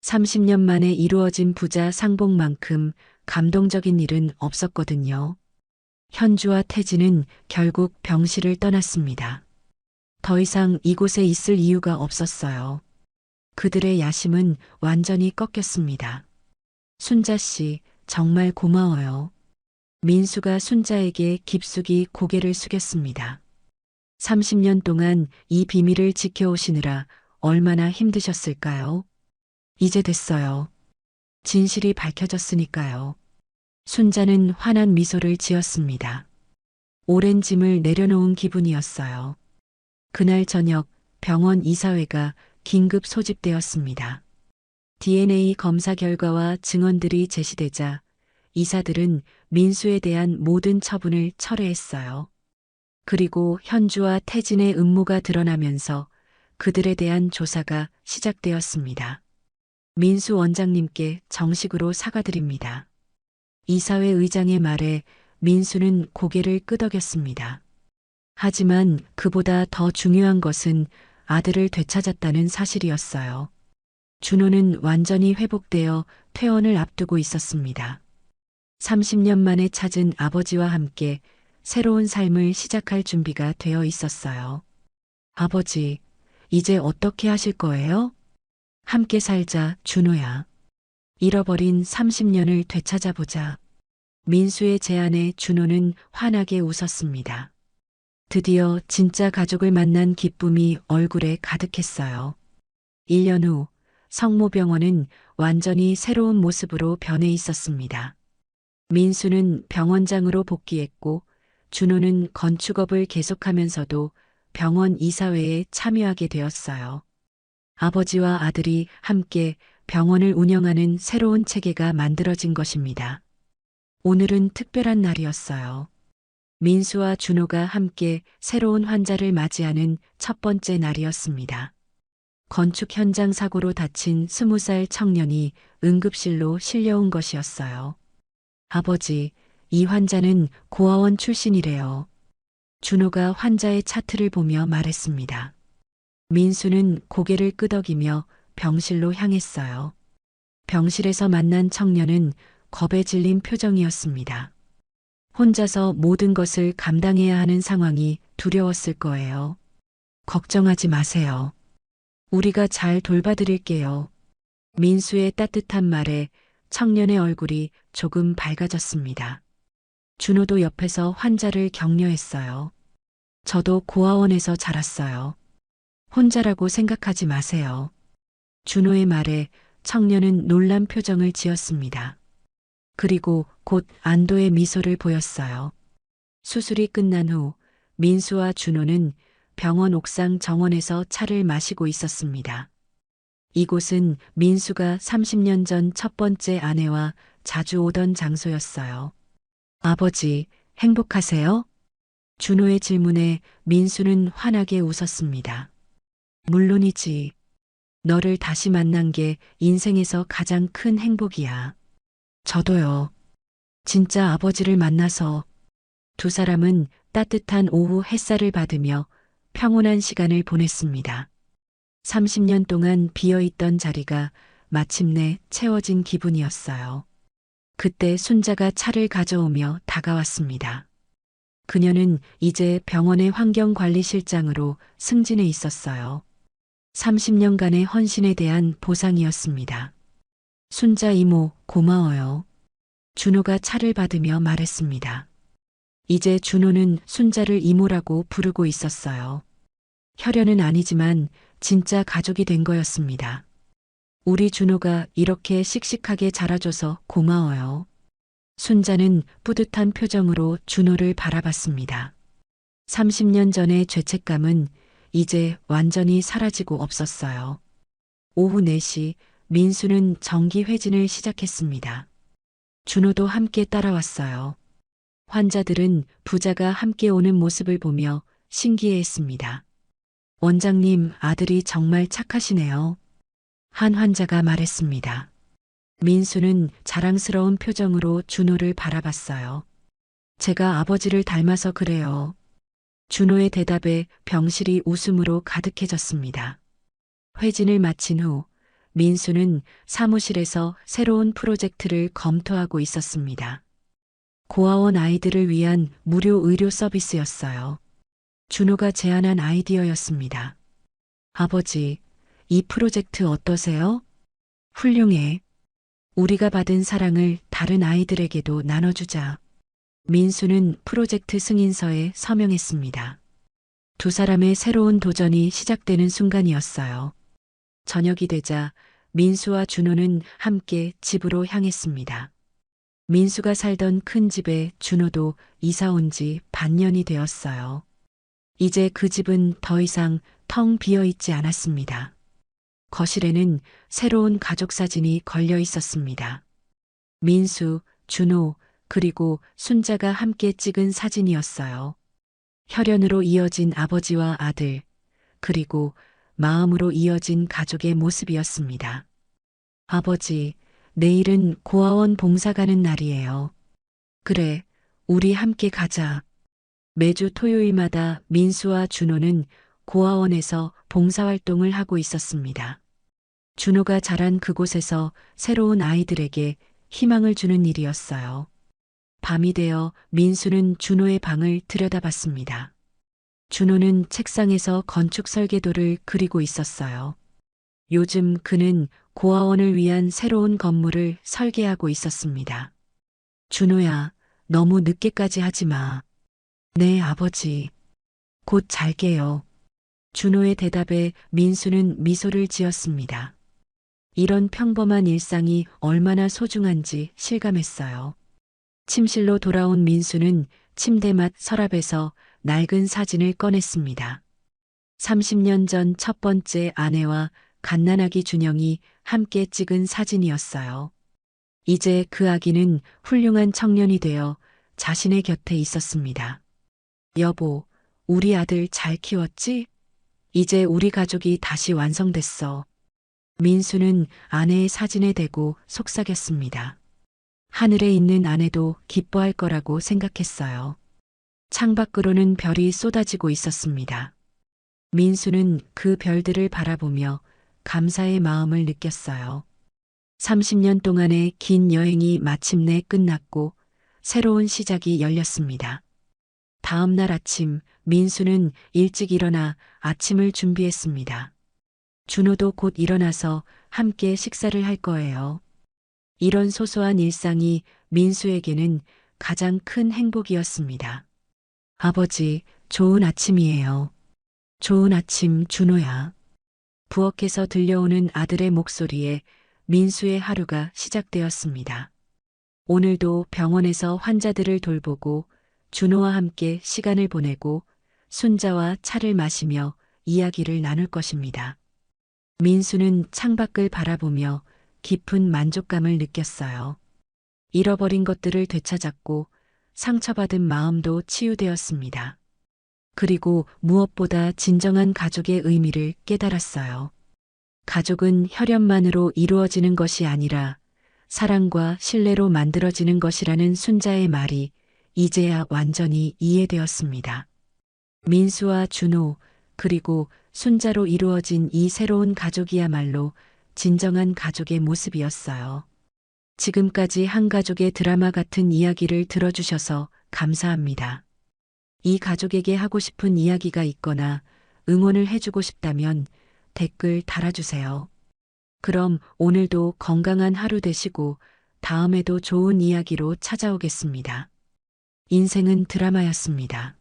30년 만에 이루어진 부자 상봉만큼 감동적인 일은 없었거든요. 현주와 태진은 결국 병실을 떠났습니다. 더 이상 이곳에 있을 이유가 없었어요. 그들의 야심은 완전히 꺾였습니다. 순자 씨, 정말 고마워요. 민수가 순자에게 깊숙이 고개를 숙였습니다. 30년 동안 이 비밀을 지켜오시느라 얼마나 힘드셨을까요? 이제 됐어요. 진실이 밝혀졌으니까요. 순자는 환한 미소를 지었습니다. 오랜 짐을 내려놓은 기분이었어요. 그날 저녁 병원 이사회가 긴급 소집되었습니다. DNA 검사 결과와 증언들이 제시되자 이사들은 민수에 대한 모든 처분을 철회했어요. 그리고 현주와 태진의 음모가 드러나면서 그들에 대한 조사가 시작되었습니다. 민수 원장님께 정식으로 사과드립니다. 이사회 의장의 말에 민수는 고개를 끄덕였습니다. 하지만 그보다 더 중요한 것은 아들을 되찾았다는 사실이었어요. 준호는 완전히 회복되어 퇴원을 앞두고 있었습니다. 30년 만에 찾은 아버지와 함께 새로운 삶을 시작할 준비가 되어 있었어요. 아버지, 이제 어떻게 하실 거예요? 함께 살자, 준호야. 잃어버린 30년을 되찾아보자. 민수의 제안에 준호는 환하게 웃었습니다. 드디어 진짜 가족을 만난 기쁨이 얼굴에 가득했어요. 1년 후 성모병원은 완전히 새로운 모습으로 변해 있었습니다. 민수는 병원장으로 복귀했고 준호는 건축업을 계속하면서도 병원 이사회에 참여하게 되었어요. 아버지와 아들이 함께 병원을 운영하는 새로운 체계가 만들어진 것입니다. 오늘은 특별한 날이었어요. 민수와 준호가 함께 새로운 환자를 맞이하는 첫 번째 날이었습니다. 건축 현장 사고로 다친 20살 청년이 응급실로 실려온 것이었어요. 아버지, 이 환자는 고아원 출신이래요. 준호가 환자의 차트를 보며 말했습니다. 민수는 고개를 끄덕이며 병실로 향했어요. 병실에서 만난 청년은 겁에 질린 표정이었습니다. 혼자서 모든 것을 감당해야 하는 상황이 두려웠을 거예요. 걱정하지 마세요. 우리가 잘 돌봐드릴게요. 민수의 따뜻한 말에 청년의 얼굴이 조금 밝아졌습니다. 준호도 옆에서 환자를 격려했어요. 저도 고아원에서 자랐어요. 혼자라고 생각하지 마세요. 준호의 말에 청년은 놀란 표정을 지었습니다. 그리고 곧 안도의 미소를 보였어요. 수술이 끝난 후 민수와 준호는 병원 옥상 정원에서 차를 마시고 있었습니다. 이곳은 민수가 30년 전 첫 번째 아내와 자주 오던 장소였어요. 아버지, 행복하세요? 준호의 질문에 민수는 환하게 웃었습니다. 물론이지. 너를 다시 만난 게 인생에서 가장 큰 행복이야. 저도요. 진짜 아버지를 만나서. 두 사람은 따뜻한 오후 햇살을 받으며 평온한 시간을 보냈습니다. 30년 동안 비어있던 자리가 마침내 채워진 기분이었어요. 그때 순자가 차를 가져오며 다가왔습니다. 그녀는 이제 병원의 환경관리실장으로 승진해 있었어요. 30년간의 헌신에 대한 보상이었습니다. 순자 이모, 고마워요. 준호가 차를 받으며 말했습니다. 이제 준호는 순자를 이모라고 부르고 있었어요. 혈연은 아니지만 진짜 가족이 된 거였습니다. 우리 준호가 이렇게 씩씩하게 자라줘서 고마워요. 순자는 뿌듯한 표정으로 준호를 바라봤습니다. 30년 전의 죄책감은 이제 완전히 사라지고 없었어요. 오후 4시 민수는 정기 회진을 시작했습니다. 준호도 함께 따라왔어요. 환자들은 부자가 함께 오는 모습을 보며 신기해했습니다. 원장님, 아들이 정말 착하시네요. 한 환자가 말했습니다. 민수는 자랑스러운 표정으로 준호를 바라봤어요. 제가 아버지를 닮아서 그래요. 준호의 대답에 병실이 웃음으로 가득해졌습니다. 회진을 마친 후 민수는 사무실에서 새로운 프로젝트를 검토하고 있었습니다. 고아원 아이들을 위한 무료 의료 서비스였어요. 준호가 제안한 아이디어였습니다. 아버지, 이 프로젝트 어떠세요? 훌륭해. 우리가 받은 사랑을 다른 아이들에게도 나눠주자. 민수는 프로젝트 승인서에 서명했습니다. 두 사람의 새로운 도전이 시작되는 순간이었어요. 저녁이 되자 민수와 준호는 함께 집으로 향했습니다. 민수가 살던 큰 집에 준호도 이사 온 지 반년이 되었어요. 이제 그 집은 더 이상 텅 비어 있지 않았습니다. 거실에는 새로운 가족 사진이 걸려 있었습니다. 민수, 준호, 그리고 순자가 함께 찍은 사진이었어요. 혈연으로 이어진 아버지와 아들, 그리고 마음으로 이어진 가족의 모습이었습니다. 아버지, 내일은 고아원 봉사 가는 날이에요. 그래, 우리 함께 가자. 매주 토요일마다 민수와 준호는 고아원에서 봉사활동을 하고 있었습니다. 준호가 자란 그곳에서 새로운 아이들에게 희망을 주는 일이었어요. 밤이 되어 민수는 준호의 방을 들여다봤습니다. 준호는 책상에서 건축 설계도를 그리고 있었어요. 요즘 그는 고아원을 위한 새로운 건물을 설계하고 있었습니다. 준호야, 너무 늦게까지 하지 마. 네, 아버지. 곧 잘게요. 준호의 대답에 민수는 미소를 지었습니다. 이런 평범한 일상이 얼마나 소중한지 실감했어요. 침실로 돌아온 민수는 침대맡 서랍에서 낡은 사진을 꺼냈습니다. 30년 전 첫 번째 아내와 갓난아기 준영이 함께 찍은 사진이었어요. 이제 그 아기는 훌륭한 청년이 되어 자신의 곁에 있었습니다. 여보, 우리 아들 잘 키웠지? 이제 우리 가족이 다시 완성됐어. 민수는 아내의 사진에 대고 속삭였습니다. 하늘에 있는 아내도 기뻐할 거라고 생각했어요. 창밖으로는 별이 쏟아지고 있었습니다. 민수는 그 별들을 바라보며 감사의 마음을 느꼈어요. 30년 동안의 긴 여행이 마침내 끝났고 새로운 시작이 열렸습니다. 다음 날 아침, 민수는 일찍 일어나 아침을 준비했습니다. 준호도 곧 일어나서 함께 식사를 할 거예요. 이런 소소한 일상이 민수에게는 가장 큰 행복이었습니다. 아버지, 좋은 아침이에요. 좋은 아침, 준호야. 부엌에서 들려오는 아들의 목소리에 민수의 하루가 시작되었습니다. 오늘도 병원에서 환자들을 돌보고 준호와 함께 시간을 보내고 순자와 차를 마시며 이야기를 나눌 것입니다. 민수는 창밖을 바라보며 깊은 만족감을 느꼈어요. 잃어버린 것들을 되찾았고 상처받은 마음도 치유되었습니다. 그리고 무엇보다 진정한 가족의 의미를 깨달았어요. 가족은 혈연만으로 이루어지는 것이 아니라 사랑과 신뢰로 만들어지는 것이라는 순자의 말이 이제야 완전히 이해되었습니다. 민수와 준호, 그리고 순자로 이루어진 이 새로운 가족이야말로 진정한 가족의 모습이었어요. 지금까지 한 가족의 드라마 같은 이야기를 들어주셔서 감사합니다. 이 가족에게 하고 싶은 이야기가 있거나 응원을 해주고 싶다면 댓글 달아주세요. 그럼 오늘도 건강한 하루 되시고 다음에도 좋은 이야기로 찾아오겠습니다. 인생은 드라마였습니다.